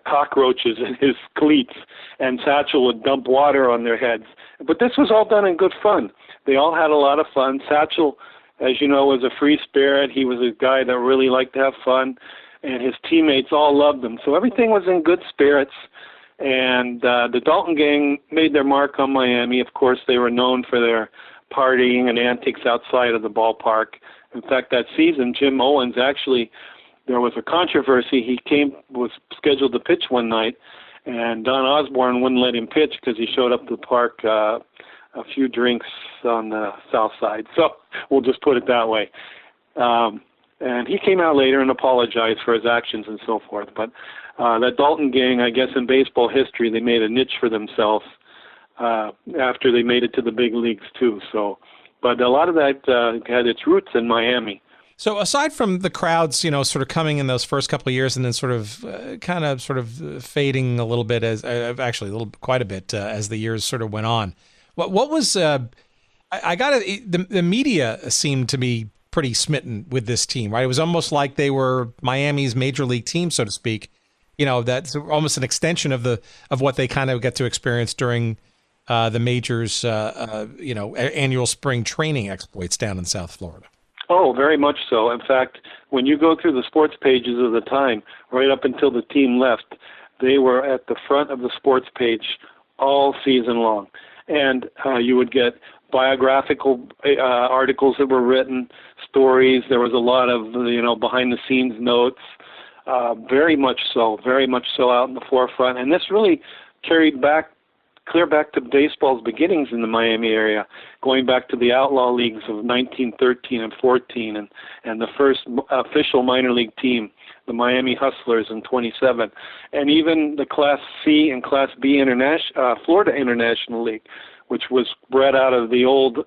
cockroaches in his cleats, and Satchel would dump water on their heads. But this was all done in good fun. They all had a lot of fun. Satchel, as you know, was a free spirit. He was a guy that really liked to have fun, and his teammates all loved him. So everything was in good spirits. And the Dalton Gang made their mark on Miami. Of course, they were known for their partying and antics outside of the ballpark. In fact, that season, Jim Owens actually, there was a controversy. He was scheduled to pitch one night, and Don Osborne wouldn't let him pitch because he showed up to the park a few drinks on the south side. So we'll just put it that way. And he came out later and apologized for his actions and so forth. But that Dalton Gang, I guess in baseball history, they made a niche for themselves after they made it to the big leagues too. So, but a lot of that had its roots in Miami. So aside from the crowds, you know, sort of coming in those first couple of years and then sort of fading a little bit quite a bit as the years sort of went on, what was the media seemed to be pretty smitten with this team, right? It was almost like they were Miami's major league team, so to speak. You know, that's almost an extension of what they kind of get to experience during the majors, annual spring training exploits down in South Florida. Oh, very much so. In fact, when you go through the sports pages of the time, right up until the team left, they were at the front of the sports page all season long. And you would get biographical articles that were written, stories. There was a lot of, behind-the-scenes notes. Very much so out in the forefront. And this really carried clear back to baseball's beginnings in the Miami area, going back to the outlaw leagues of 1913 and 14, and the first official minor league team, the Miami Hustlers in 27, and even the Class C and Class B Florida International League, which was bred out of the old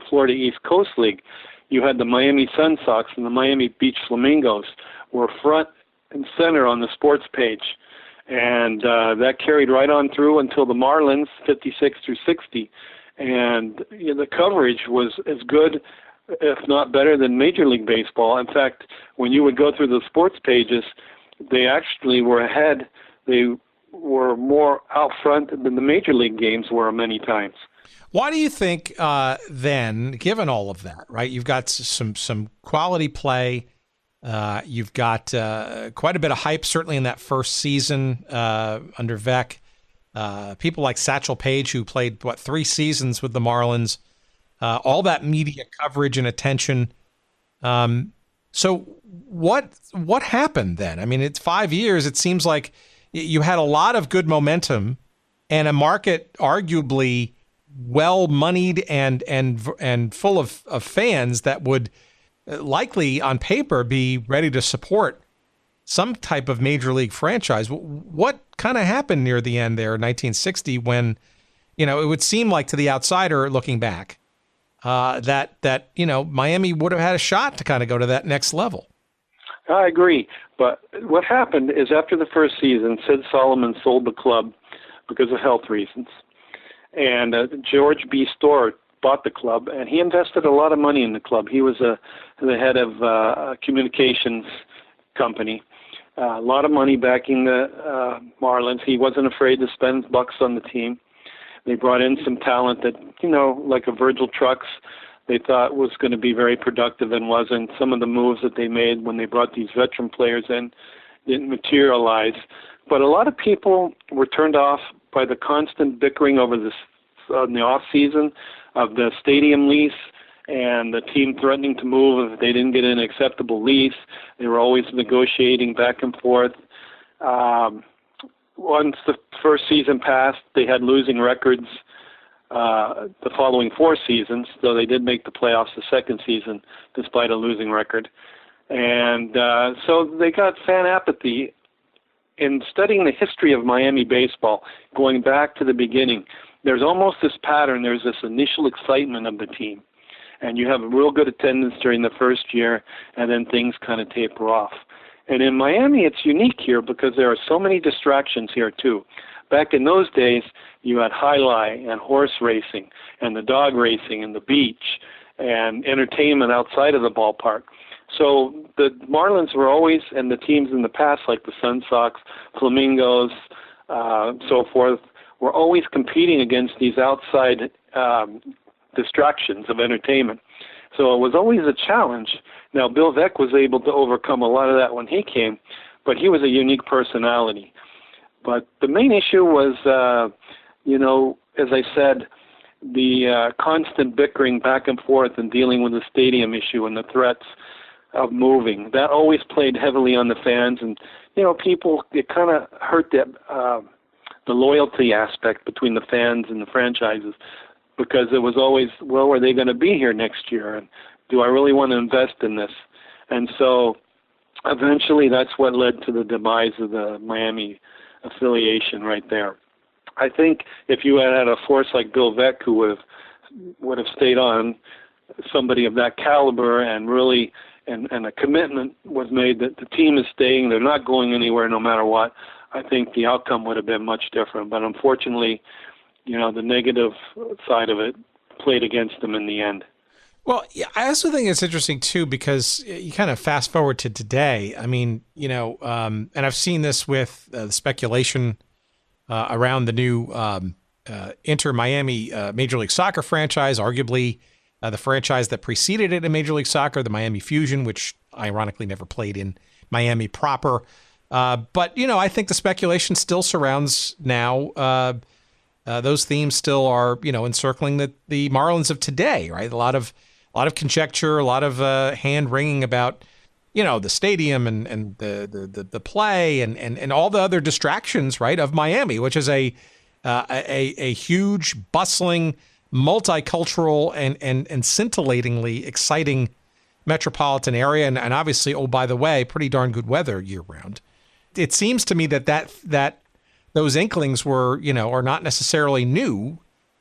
Florida East Coast League. You had the Miami Sun Sox and the Miami Beach Flamingos were front and center on the sports page. And that carried right on through until the Marlins, 56 through 60. And the coverage was as good, if not better, than Major League Baseball. In fact, when you would go through the sports pages, they actually were ahead. They were more out front than the Major League games were many times. Why do you think then, given all of that, right, you've got some quality play, you've got quite a bit of hype, certainly in that first season under Veeck. People like Satchel Paige, who played, 3 seasons with the Marlins, all that media coverage and attention. So what happened then? I mean, it's 5 years. It seems like you had a lot of good momentum and a market arguably well-moneyed and full of fans that would likely on paper be ready to support some type of major league franchise. What kind of happened near the end there in 1960 when, it would seem like to the outsider looking back that Miami would have had a shot to kind of go to that next level? I agree. But what happened is after the first season, Sid Solomon sold the club because of health reasons. And George B. Storr bought the club, and he invested a lot of money in the club. He was the head of a communications company. A lot of money backing the Marlins. He wasn't afraid to spend bucks on the team. They brought in some talent that, like a Virgil Trucks, they thought was going to be very productive and wasn't. Some of the moves that they made when they brought these veteran players in didn't materialize. But a lot of people were turned off by the constant bickering over this in the off season of the stadium lease and the team threatening to move if they didn't get an acceptable lease. They were always negotiating back and forth. Once the first season passed, they had losing records the following 4 seasons, though they did make the playoffs the second season despite a losing record. And so they got fan apathy. In studying the history of Miami baseball, going back to the beginning, there's almost this pattern. There's this initial excitement of the team, and you have a real good attendance during the first year, and then things kind of taper off. And in Miami, it's unique here because there are so many distractions here, too. Back in those days, you had highlight and horse racing and the dog racing and the beach and entertainment outside of the ballpark. So the Marlins were always, and the teams in the past, like the Sun Sox, Flamingos, so forth, were always competing against these outside distractions of entertainment. So it was always a challenge. Now, Bill Veeck was able to overcome a lot of that when he came, but he was a unique personality. But the main issue was, as I said, the constant bickering back and forth and dealing with the stadium issue and the threats of moving. That always played heavily on the fans, and people, it kind of hurt the loyalty aspect between the fans and the franchises, because it was always, well, are they going to be here next year, and do I really want to invest in this? And so eventually that's what led to the demise of the Miami affiliation right there. I think if you had a force like Bill Veeck, who would have stayed on, somebody of that caliber, and really and a commitment was made that the team is staying, they're not going anywhere no matter what, I think the outcome would have been much different. But unfortunately, the negative side of it played against them in the end. Well, yeah, I also think it's interesting, too, because you kind of fast forward to today. I mean, and I've seen this with the speculation around the new Inter-Miami Major League Soccer franchise, arguably the franchise that preceded it in Major League Soccer, the Miami Fusion, which ironically never played in Miami proper. But, I think the speculation still surrounds now. Those themes still are, encircling the Marlins of today, right? A lot of conjecture, a lot of hand-wringing about, the stadium and the play and all the other distractions, right, of Miami, which is a huge, bustling, multicultural and scintillatingly exciting metropolitan area, and obviously, oh, by the way, pretty darn good weather year-round. It seems to me that those inklings were, are not necessarily new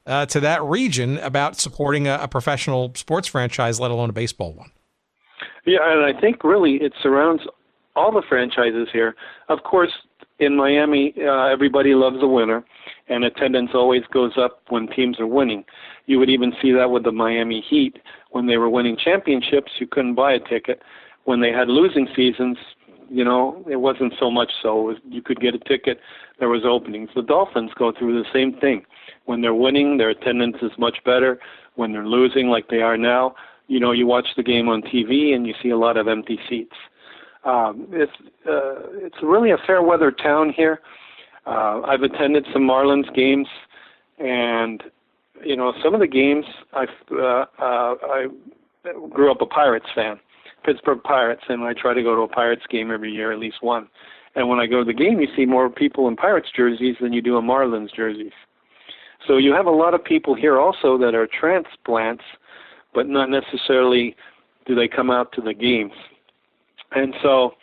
to that region about supporting a professional sports franchise, let alone a baseball one. Yeah, and I think really it surrounds all the franchises here. Of course, in Miami, everybody loves a winner, and attendance always goes up when teams are winning. You would even see that with the Miami Heat. When they were winning championships, you couldn't buy a ticket. When they had losing seasons, it wasn't so much so. You could get a ticket. There was openings. The Dolphins go through the same thing. When they're winning, their attendance is much better. When they're losing, like they are now, you watch the game on TV and you see a lot of empty seats. It's really a fair weather town here. I've attended some Marlins games, and some of the games I grew up a Pirates fan, Pittsburgh Pirates, and I try to go to a Pirates game every year, at least one. And when I go to the game, you see more people in Pirates jerseys than you do in Marlins jerseys. So you have a lot of people here also that are transplants, but not necessarily do they come out to the games. And so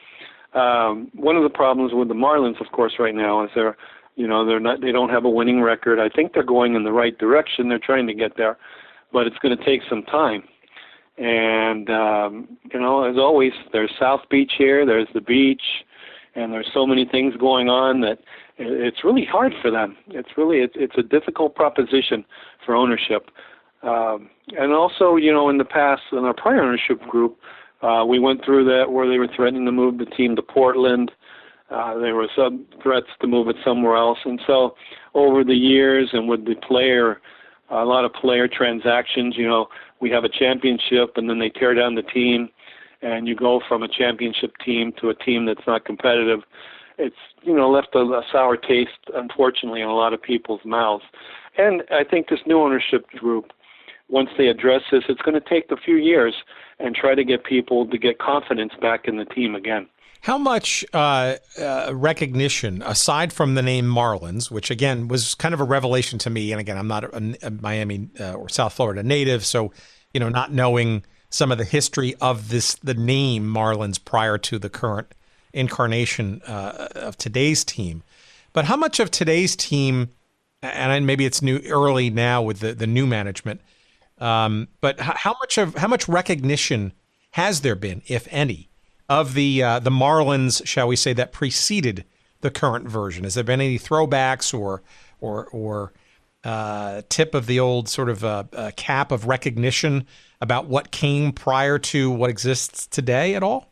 one of the problems with the Marlins, of course, right now is they don't have a winning record. I think they're going in the right direction. They're trying to get there, but it's going to take some time. And, as always, there's South Beach here, there's the beach, and there's so many things going on that it's really hard for them. It's a difficult proposition for ownership. And also, in the past, in our prior ownership group, we went through that where they were threatening to move the team to Portland. There were some threats to move it somewhere else. And so over the years and with a lot of player transactions, we have a championship and then they tear down the team and you go from a championship team to a team that's not competitive. It's, left a sour taste, unfortunately, in a lot of people's mouths. And I think this new ownership group, once they address this, it's going to take a few years and try to get people to get confidence back in the team again. How much recognition, aside from the name Marlins, which, again, was kind of a revelation to me, and again, I'm not a Miami or South Florida native, so, not knowing some of the history of the name Marlins prior to the current incarnation of today's team. But how much of today's team, and maybe it's early now with the new management, but how much recognition has there been, if any, of the Marlins, shall we say, that preceded the current version? Has there been any throwbacks or tip of the old sort of cap of recognition about what came prior to what exists today at all?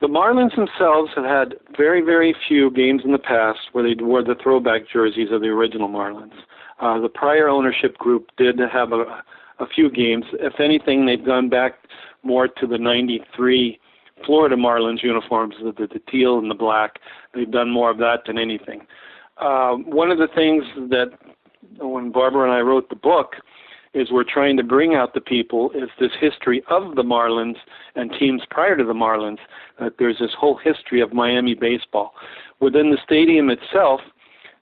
The Marlins themselves have had very, very few games in the past where they wore the throwback jerseys of the original Marlins. The prior ownership group did have a few games. If anything, they've gone back more to the 93 Florida Marlins uniforms, the teal and the black. They've done more of that than anything. One of the things that when Barbara and I wrote the book is we're trying to bring out the people is this history of the Marlins and teams prior to the Marlins, that there's this whole history of Miami baseball. Within the stadium itself,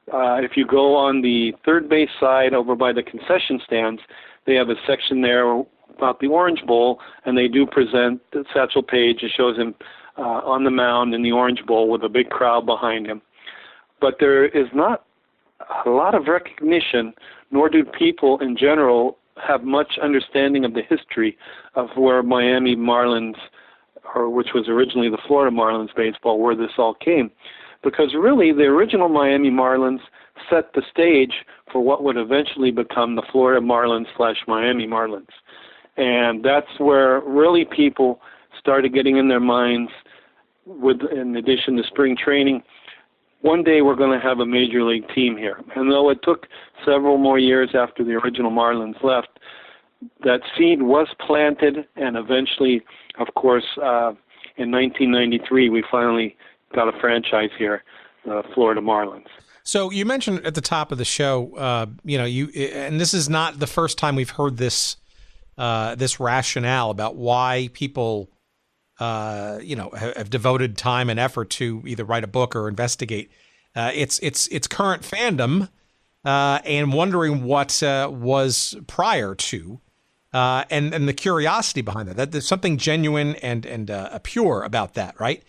if you go on the third base side over by the concession stands, they have a section there about the Orange Bowl, and they do present Satchel Paige. It shows him on the mound in the Orange Bowl with a big crowd behind him. But there is not a lot of recognition, nor do people in general have much understanding of the history of where Miami Marlins, or which was originally the Florida Marlins baseball, where this all came. Because really, the original Miami Marlins set the stage for what would eventually become the Florida Marlins / Miami Marlins. And that's where really people started getting in their minds, in addition to spring training, one day we're going to have a major league team here. And though it took several more years after the original Marlins left, that seed was planted, and eventually, of course, in 1993, we finally got a franchise here, the Florida Marlins. So you mentioned at the top of the show, and this is not the first time we've heard this rationale about why people, have devoted time and effort to either write a book or investigate its current fandom, and wondering what was prior to, and the curiosity behind that. That there's something genuine and pure about that, right?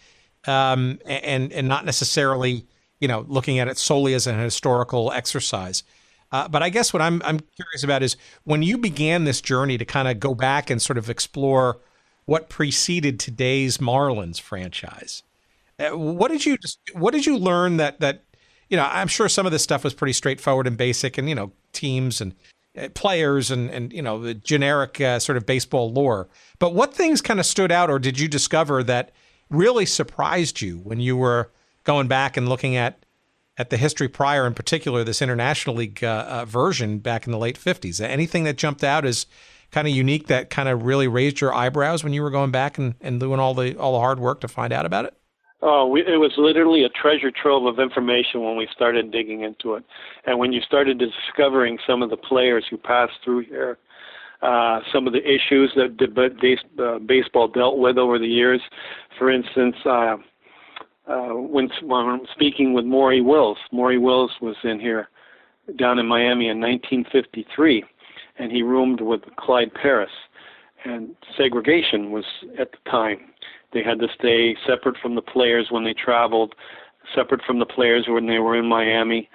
And not necessarily, looking at it solely as an historical exercise. But I guess what I'm curious about is when you began this journey to kind of go back and sort of explore what preceded today's Marlins franchise. What did you learn that I'm sure some of this stuff was pretty straightforward and basic, and teams and players and the generic sort of baseball lore. But what things kind of stood out, or did you discover that really surprised you when you were going back and looking at the history prior, in particular this International League version back in the late 50s? Anything that jumped out as kind of unique that kind of really raised your eyebrows when you were going back and doing all the hard work to find out about it? Oh, it was literally a treasure trove of information when we started digging into it. And when you started discovering some of the players who passed through here, some of the issues that baseball dealt with over the years. For instance, when I'm speaking with Maury Wills was in here down in Miami in 1953, and he roomed with Clyde Paris. And segregation was at the time. They had to stay separate from the players when they traveled, separate from the players when they were in Miami.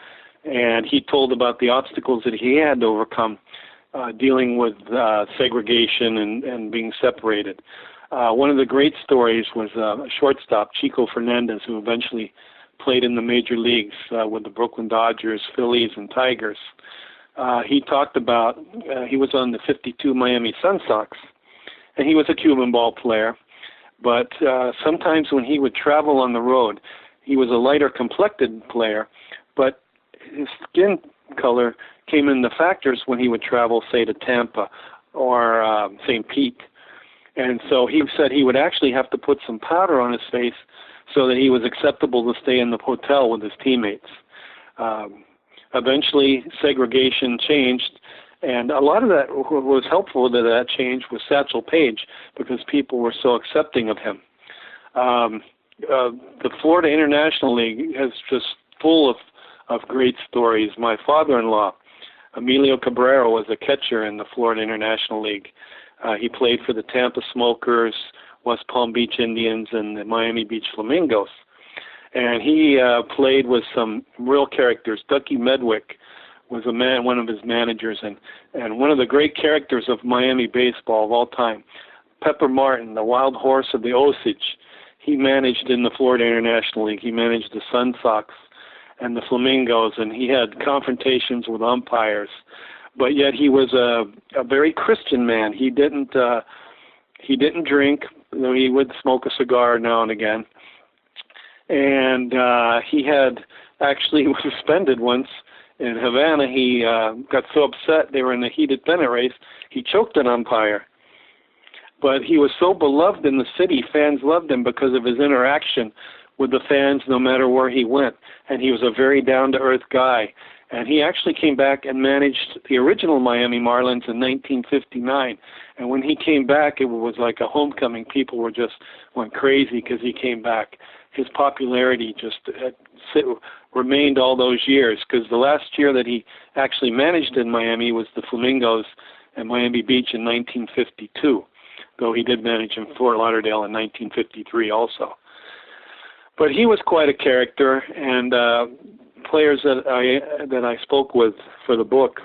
And he told about the obstacles that he had to overcome dealing with segregation and being separated. One of the great stories was a shortstop, Chico Fernandez, who eventually played in the major leagues with the Brooklyn Dodgers, Phillies, and Tigers. He talked about, he was on the 52 Miami Sun Sox, and he was a Cuban ball player. But sometimes when he would travel on the road, he was a lighter complected player, but his skin color came into factors when he would travel, say, to Tampa or St. Pete. And so he said he would actually have to put some powder on his face so that he was acceptable to stay in the hotel with his teammates. Eventually, segregation changed, and a lot of that was helpful to that change was Satchel Paige, because people were so accepting of him. The Florida International League is just full of great stories. My father-in-law, Emilio Cabrera, was a catcher in the Florida International League. He played for the Tampa Smokers, West Palm Beach Indians, and the Miami Beach Flamingos. And he played with some real characters. Ducky Medwick was one of his managers, and one of the great characters of Miami baseball of all time. Pepper Martin, the wild horse of the Osage, he managed in the Florida International League. He managed the Sun Sox and the Flamingos, and he had confrontations with umpires. But yet he was a very Christian man. He didn't drink, though he would smoke a cigar now and again. And he had actually was suspended once in Havana. He got so upset, they were in a heated pennant race, he choked an umpire. But he was so beloved in the city, fans loved him because of his interaction with the fans no matter where he went. And he was a very down-to-earth guy. And he actually came back and managed the original Miami Marlins in 1959. And when he came back, it was like a homecoming. People went crazy because he came back. His popularity just remained all those years, because the last year that he actually managed in Miami was the Flamingos and Miami Beach in 1952, though he did manage in Fort Lauderdale in 1953 also. But he was quite a character, and players that I spoke with for the book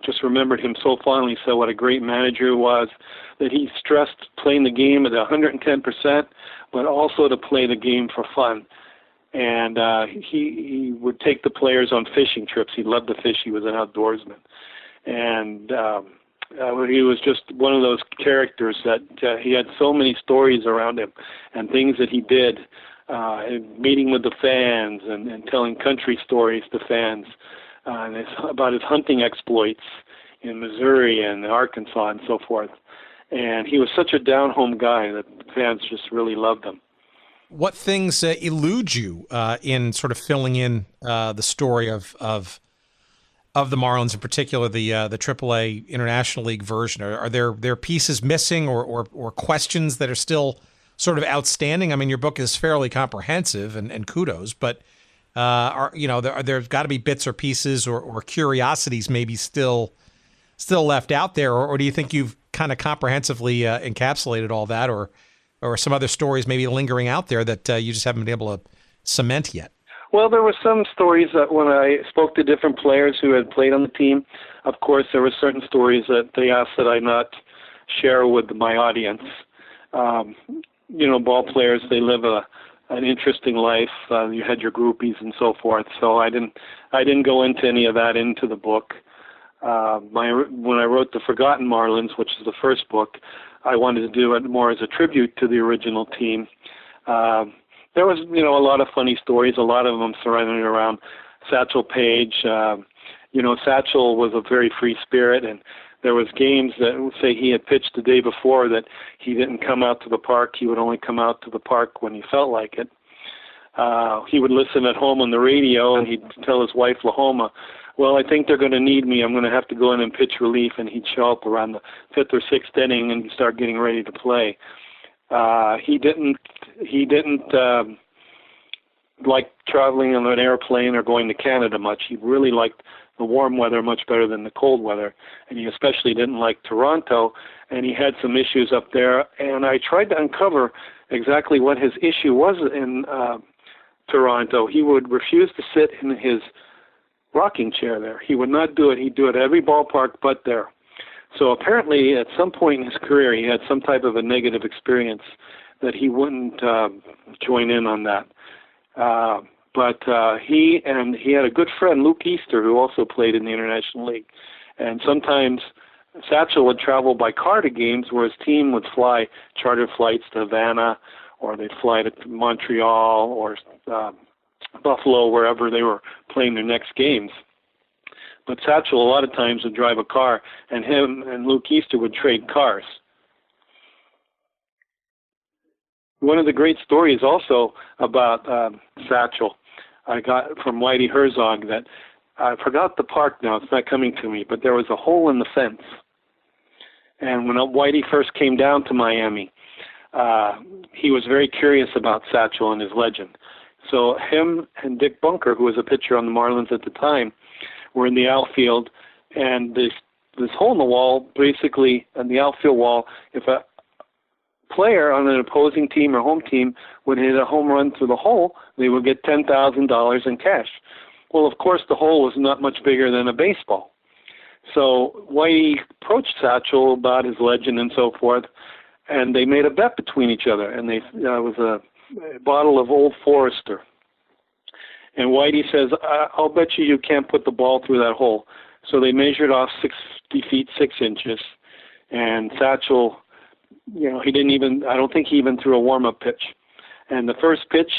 just remembered him so fondly, said what a great manager he was, that he stressed playing the game at 110%, but also to play the game for fun. And he would take the players on fishing trips. He loved to fish. He was an outdoorsman. And he was just one of those characters that he had so many stories around him and things that he did, meeting with the fans and telling country stories to fans about his hunting exploits in Missouri and Arkansas and so forth. And he was such a down-home guy that fans just really loved him. What things elude you in sort of filling in the story of the Marlins, in particular the AAA International League version? Are there pieces missing or questions that are still sort of outstanding? I mean, your book is fairly comprehensive, and kudos, but there's got to be bits or pieces or curiosities maybe still left out there, or do you think you've kind of comprehensively encapsulated all that, or some other stories maybe lingering out there that you just haven't been able to cement yet? Well, there were some stories that when I spoke to different players who had played on the team, of course, there were certain stories that they asked that I not share with my audience. Ball players, they live an interesting life. You had your groupies and so forth, so I didn't go into any of that into the book. When I wrote The Forgotten Marlins, which is the first book, I wanted to do it more as a tribute to the original team. There was, a lot of funny stories, a lot of them surrounding around Satchel Paige. Satchel was a very free spirit, and there was games that, say, he had pitched the day before that he didn't come out to the park. He would only come out to the park when he felt like it. He would listen at home on the radio, and he'd tell his wife, Lahoma, well, I think they're going to need me. I'm going to have to go in and pitch relief, and he'd show up around the 5th or 6th inning and start getting ready to play. He didn't like traveling on an airplane or going to Canada much. He really liked the warm weather much better than the cold weather, and he especially didn't like Toronto, and he had some issues up there, and I tried to uncover exactly what his issue was in Toronto. He would refuse to sit in his rocking chair there. He would not do it. He'd do it at every ballpark but there. So apparently, at some point in his career, he had some type of a negative experience that he wouldn't join in on that. But he had a good friend, Luke Easter, who also played in the International League. And sometimes Satchel would travel by car to games, where his team would fly charter flights to Havana, or they'd fly to Montreal or Buffalo, wherever they were playing their next games. But Satchel a lot of times would drive a car, and him and Luke Easter would trade cars. One of the great stories also about Satchel I got from Whitey Herzog, that I forgot the park now, it's not coming to me, but there was a hole in the fence. And when Whitey first came down to Miami, he was very curious about Satchel and his legend. So him and Dick Bunker, who was a pitcher on the Marlins at the time, were in the outfield, and this hole in the wall, basically, on the outfield wall, if a player on an opposing team or home team would hit a home run through the hole, they would get $10,000 in cash. Well, of course, the hole was not much bigger than a baseball. So Whitey approached Satchel about his legend and so forth, and they made a bet between each other, and it was a bottle of Old Forester. And Whitey says, I'll bet you can't put the ball through that hole. So they measured off 60 feet, 6 inches. And Satchel, I don't think he even threw a warm-up pitch. And the first pitch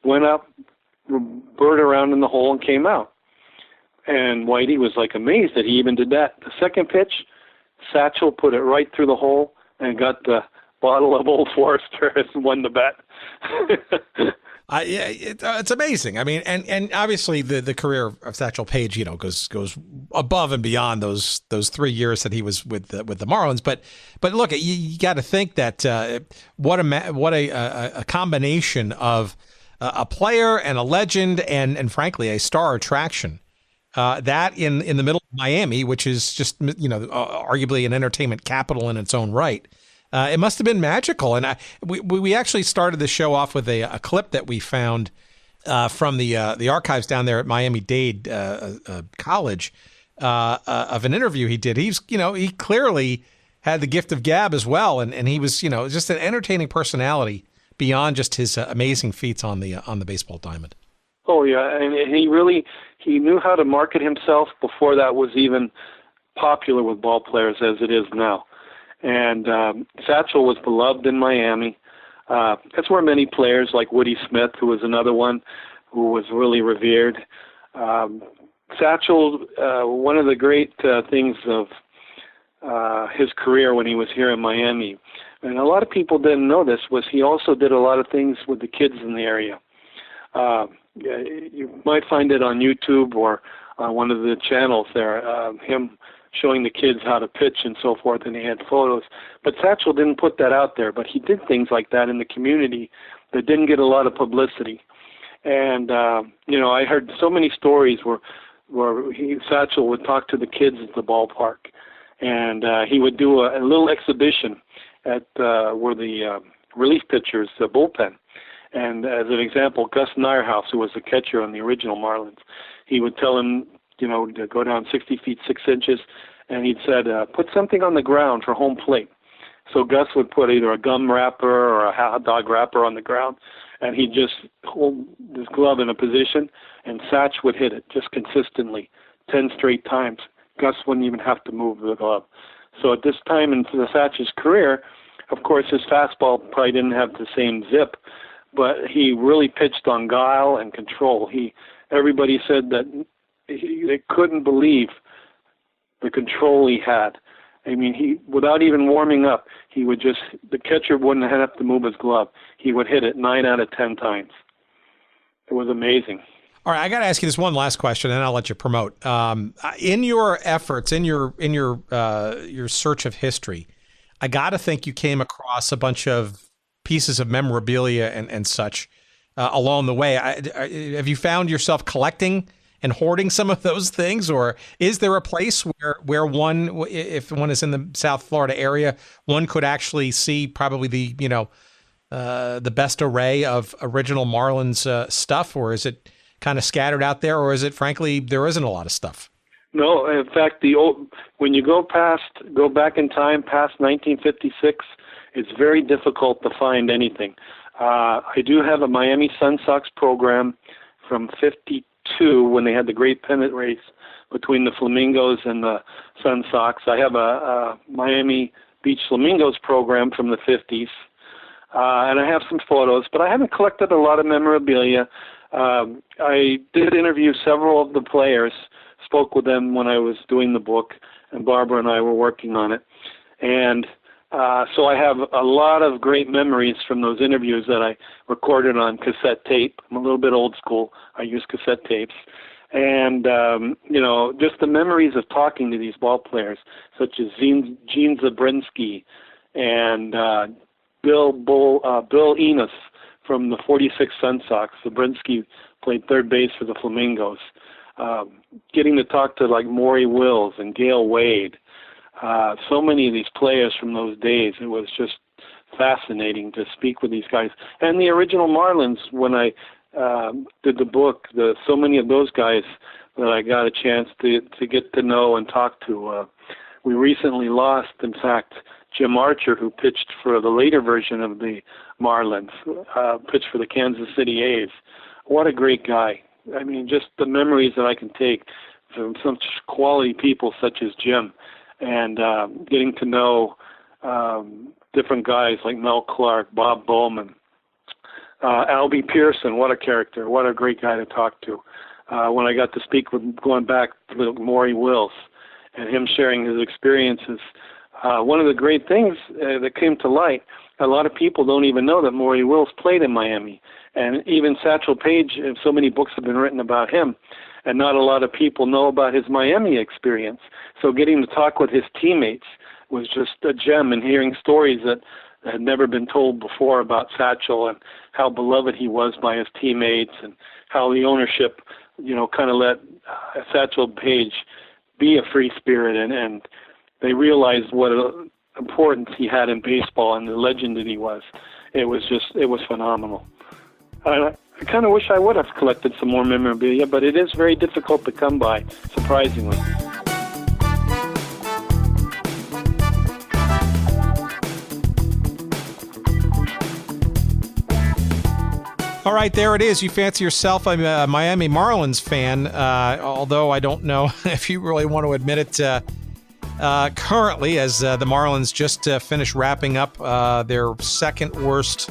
went up, burred around in the hole, and came out. And Whitey was amazed that he even did that. The second pitch, Satchel put it right through the hole and got the bottle of Old Forester and won the bet. It's amazing. I mean, and obviously the career of Satchel Paige, goes above and beyond those 3 years that he was with the Marlins. But look, you got to think that what a combination of a player and a legend and frankly a star attraction. That in the middle of Miami, which is just arguably an entertainment capital in its own right. It must have been magical. And we actually started the show off with a clip that we found from the archives down there at Miami-Dade College of an interview he did. He clearly had the gift of gab as well, and he was just an entertaining personality beyond just his amazing feats on the baseball diamond. Oh yeah, and he knew how to market himself before that was even popular with ball players as it is now. And Satchel was beloved in Miami. That's where many players like Woody Smith, who was another one who was really revered. Satchel, one of the great things of his career when he was here in Miami, and a lot of people didn't know this, was he also did a lot of things with the kids in the area. You might find it on YouTube or on one of the channels there, him showing the kids how to pitch and so forth, and he had photos. But Satchel didn't put that out there, but he did things like that in the community that didn't get a lot of publicity. And, I heard so many stories where Satchel would talk to the kids at the ballpark, and he would do a little exhibition at where the relief pitchers, the bullpen. And as an example, Gus Nyerhouse, who was the catcher on the original Marlins, he would tell him, to go down 60 feet, 6 inches, and he'd said, put something on the ground for home plate. So Gus would put either a gum wrapper or a hot dog wrapper on the ground, and he'd just hold his glove in a position, and Satch would hit it just consistently, 10 straight times. Gus wouldn't even have to move the glove. So at this time in Satch's career, of course, his fastball probably didn't have the same zip, but he really pitched on guile and control. Everybody said that they couldn't believe the control he had. I mean, without even warming up, the catcher wouldn't have to move his glove. He would hit it 9 out of 10 times. It was amazing. All right, I got to ask you this one last question, and I'll let you promote. In your efforts, in your search of history, I got to think you came across a bunch of pieces of memorabilia and such along the way. Have you found yourself collecting and hoarding some of those things, or is there a place where one, if one is in the South Florida area, one could actually see probably the best array of original Marlins stuff, or is it kind of scattered out there, or is it frankly there isn't a lot of stuff? No, in fact, when you go back in time past 1956, it's very difficult to find anything. I do have a Miami Sun Sox program from '52 when they had the great pennant race between the Flamingos and the Sun Sox. I have a Miami Beach Flamingos program from the '50s, and I have some photos, but I haven't collected a lot of memorabilia. I did interview several of the players, spoke with them when I was doing the book, and Barbara and I were working on it. And so I have a lot of great memories from those interviews that I recorded on cassette tape. I'm a little bit old school. I use cassette tapes. And, just the memories of talking to these ball players, such as Gene Zabrinsky and Bill Enos from the '46 Sun Sox. Zabrinsky played third base for the Flamingos. Getting to talk to like Maury Wills and Gale Wade. So many of these players from those days, it was just fascinating to speak with these guys. And the original Marlins, when I did the book, so many of those guys that I got a chance to get to know and talk to. We recently lost, in fact, Jim Archer, who pitched for the later version of the Marlins, pitched for the Kansas City A's. What a great guy. I mean, just the memories that I can take from some quality people such as Jim, and getting to know different guys like Mel Clark, Bob Bowman, Albie Pearson. What a character. What a great guy to talk to. When I got to speak with, going back to Maury Wills and him sharing his experiences, one of the great things that came to light, a lot of people don't even know that Maury Wills played in Miami. And even Satchel Paige, so many books have been written about him, and not a lot of people know about his Miami experience. So getting to talk with his teammates was just a gem, and hearing stories that had never been told before about Satchel and how beloved he was by his teammates, and how the ownership, kind of let Satchel Paige be a free spirit, and they realized what importance he had in baseball and the legend that he was. It was phenomenal. I kind of wish I would have collected some more memorabilia, but it is very difficult to come by, surprisingly. All right, there it is. You fancy yourself a Miami Marlins fan, although I don't know if you really want to admit it currently, as the Marlins just finished wrapping up their second worst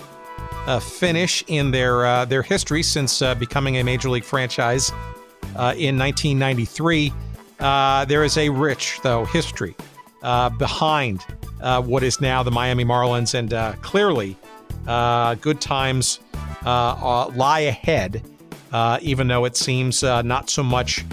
finish in their history since becoming a Major League franchise in 1993. There is a rich, though, history behind what is now the Miami Marlins, and clearly good times lie ahead, even though it seems not so much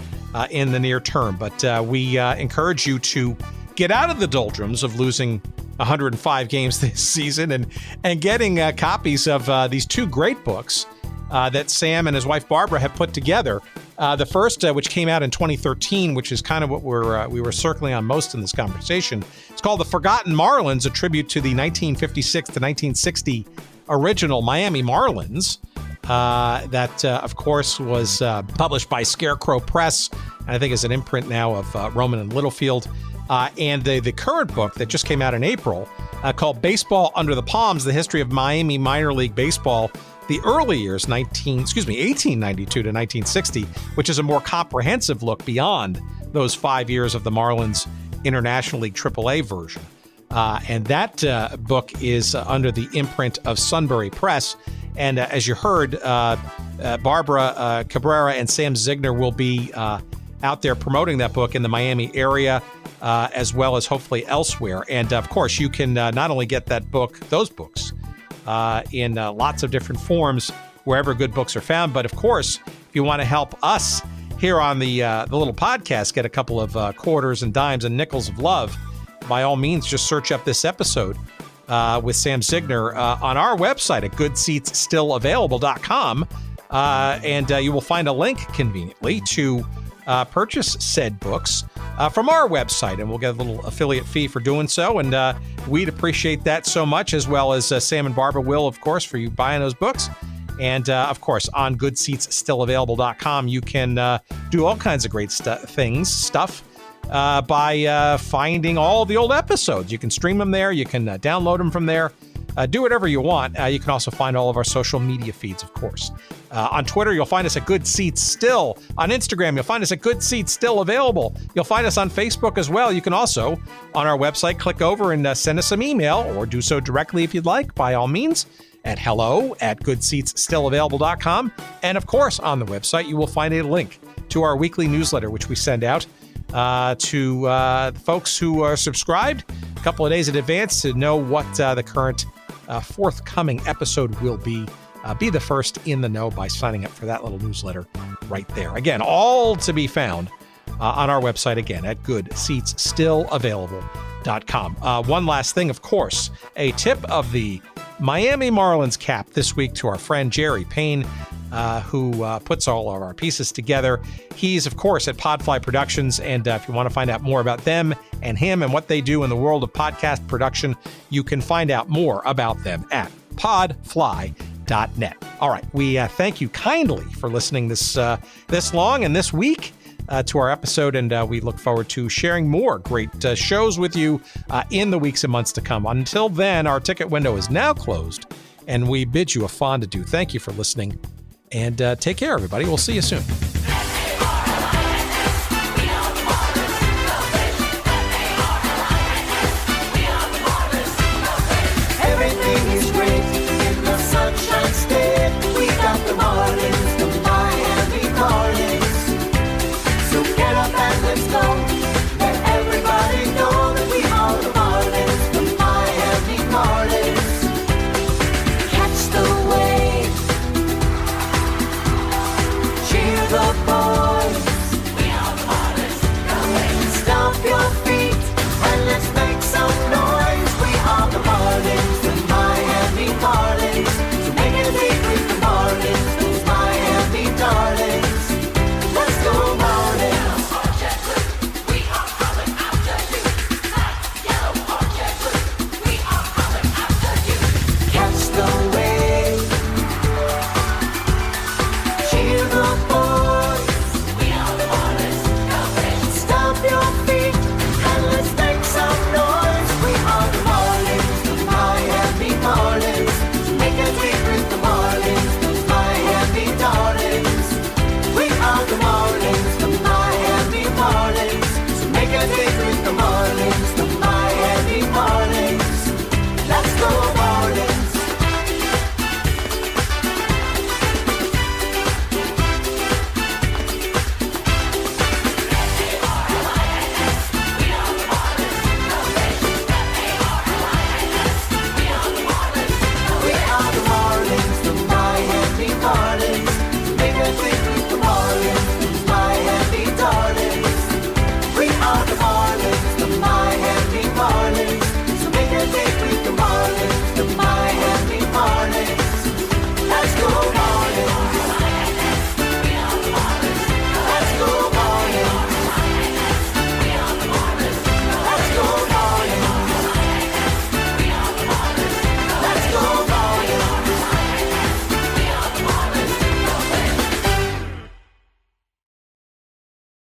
in the near term. But we encourage you to get out of the doldrums of losing 105 games this season and getting copies of these two great books that Sam and his wife Barbara have put together. The first, which came out in 2013, which is kind of what we were circling on most in this conversation. It's called The Forgotten Marlins, a tribute to the 1956 to 1960 original Miami Marlins. That, of course, was published by Scarecrow Press, and I think is an imprint now of Rowman and Littlefield. And the current book that just came out in April called Baseball Under the Palms, The History of Miami Minor League Baseball, the early years, 1892 to 1960, which is a more comprehensive look beyond those 5 years of the Marlins International League AAA version. And that book is under the imprint of Sunbury Press. And as you heard, Barbara Cabrera and Sam Zygner will be out there promoting that book in the Miami area, as well as hopefully elsewhere. And of course, you can not only get those books, in lots of different forms wherever good books are found, but of course, if you want to help us here on the little podcast get a couple of quarters and dimes and nickels of love, by all means, just search up this episode with Sam Zygner on our website at goodseatsstillavailable.com, and you will find a link conveniently to purchase said books from our website, and we'll get a little affiliate fee for doing so, and we'd appreciate that so much, as well as Sam and Barbara will, of course, for you buying those books. And, of course, on goodseatsstillavailable.com, you can do all kinds of great stuff by finding all the old episodes. You can stream them there. You can download them from there. Do whatever you want. You can also find all of our social media feeds, of course. On Twitter, you'll find us at Good Seats Still. On Instagram, you'll find us at Good Seats Still Available. You'll find us on Facebook as well. You can also, on our website, click over and send us some email, or do so directly if you'd like, by all means, at hello@goodseatsstillavailable.com. And of course, on the website, you will find a link to our weekly newsletter, which we send out to folks who are subscribed a couple of days in advance to know what the current forthcoming episode will be. Be the first in the know by signing up for that little newsletter right there. Again, all to be found on our website, again, at goodseatsstillavailable.com. One last thing, of course, a tip of the Miami Marlins cap this week to our friend Jerry Payne, who puts all of our pieces together. He's, of course, at Podfly Productions, and if you want to find out more about them and him and what they do in the world of podcast production, you can find out more about them at podfly.net. All right, we thank you kindly for listening this long and this week to our episode, and we look forward to sharing more great shows with you in the weeks and months to come. Until then, our ticket window is now closed, and we bid you a fond adieu. Thank you for listening, and take care, everybody. We'll see you soon.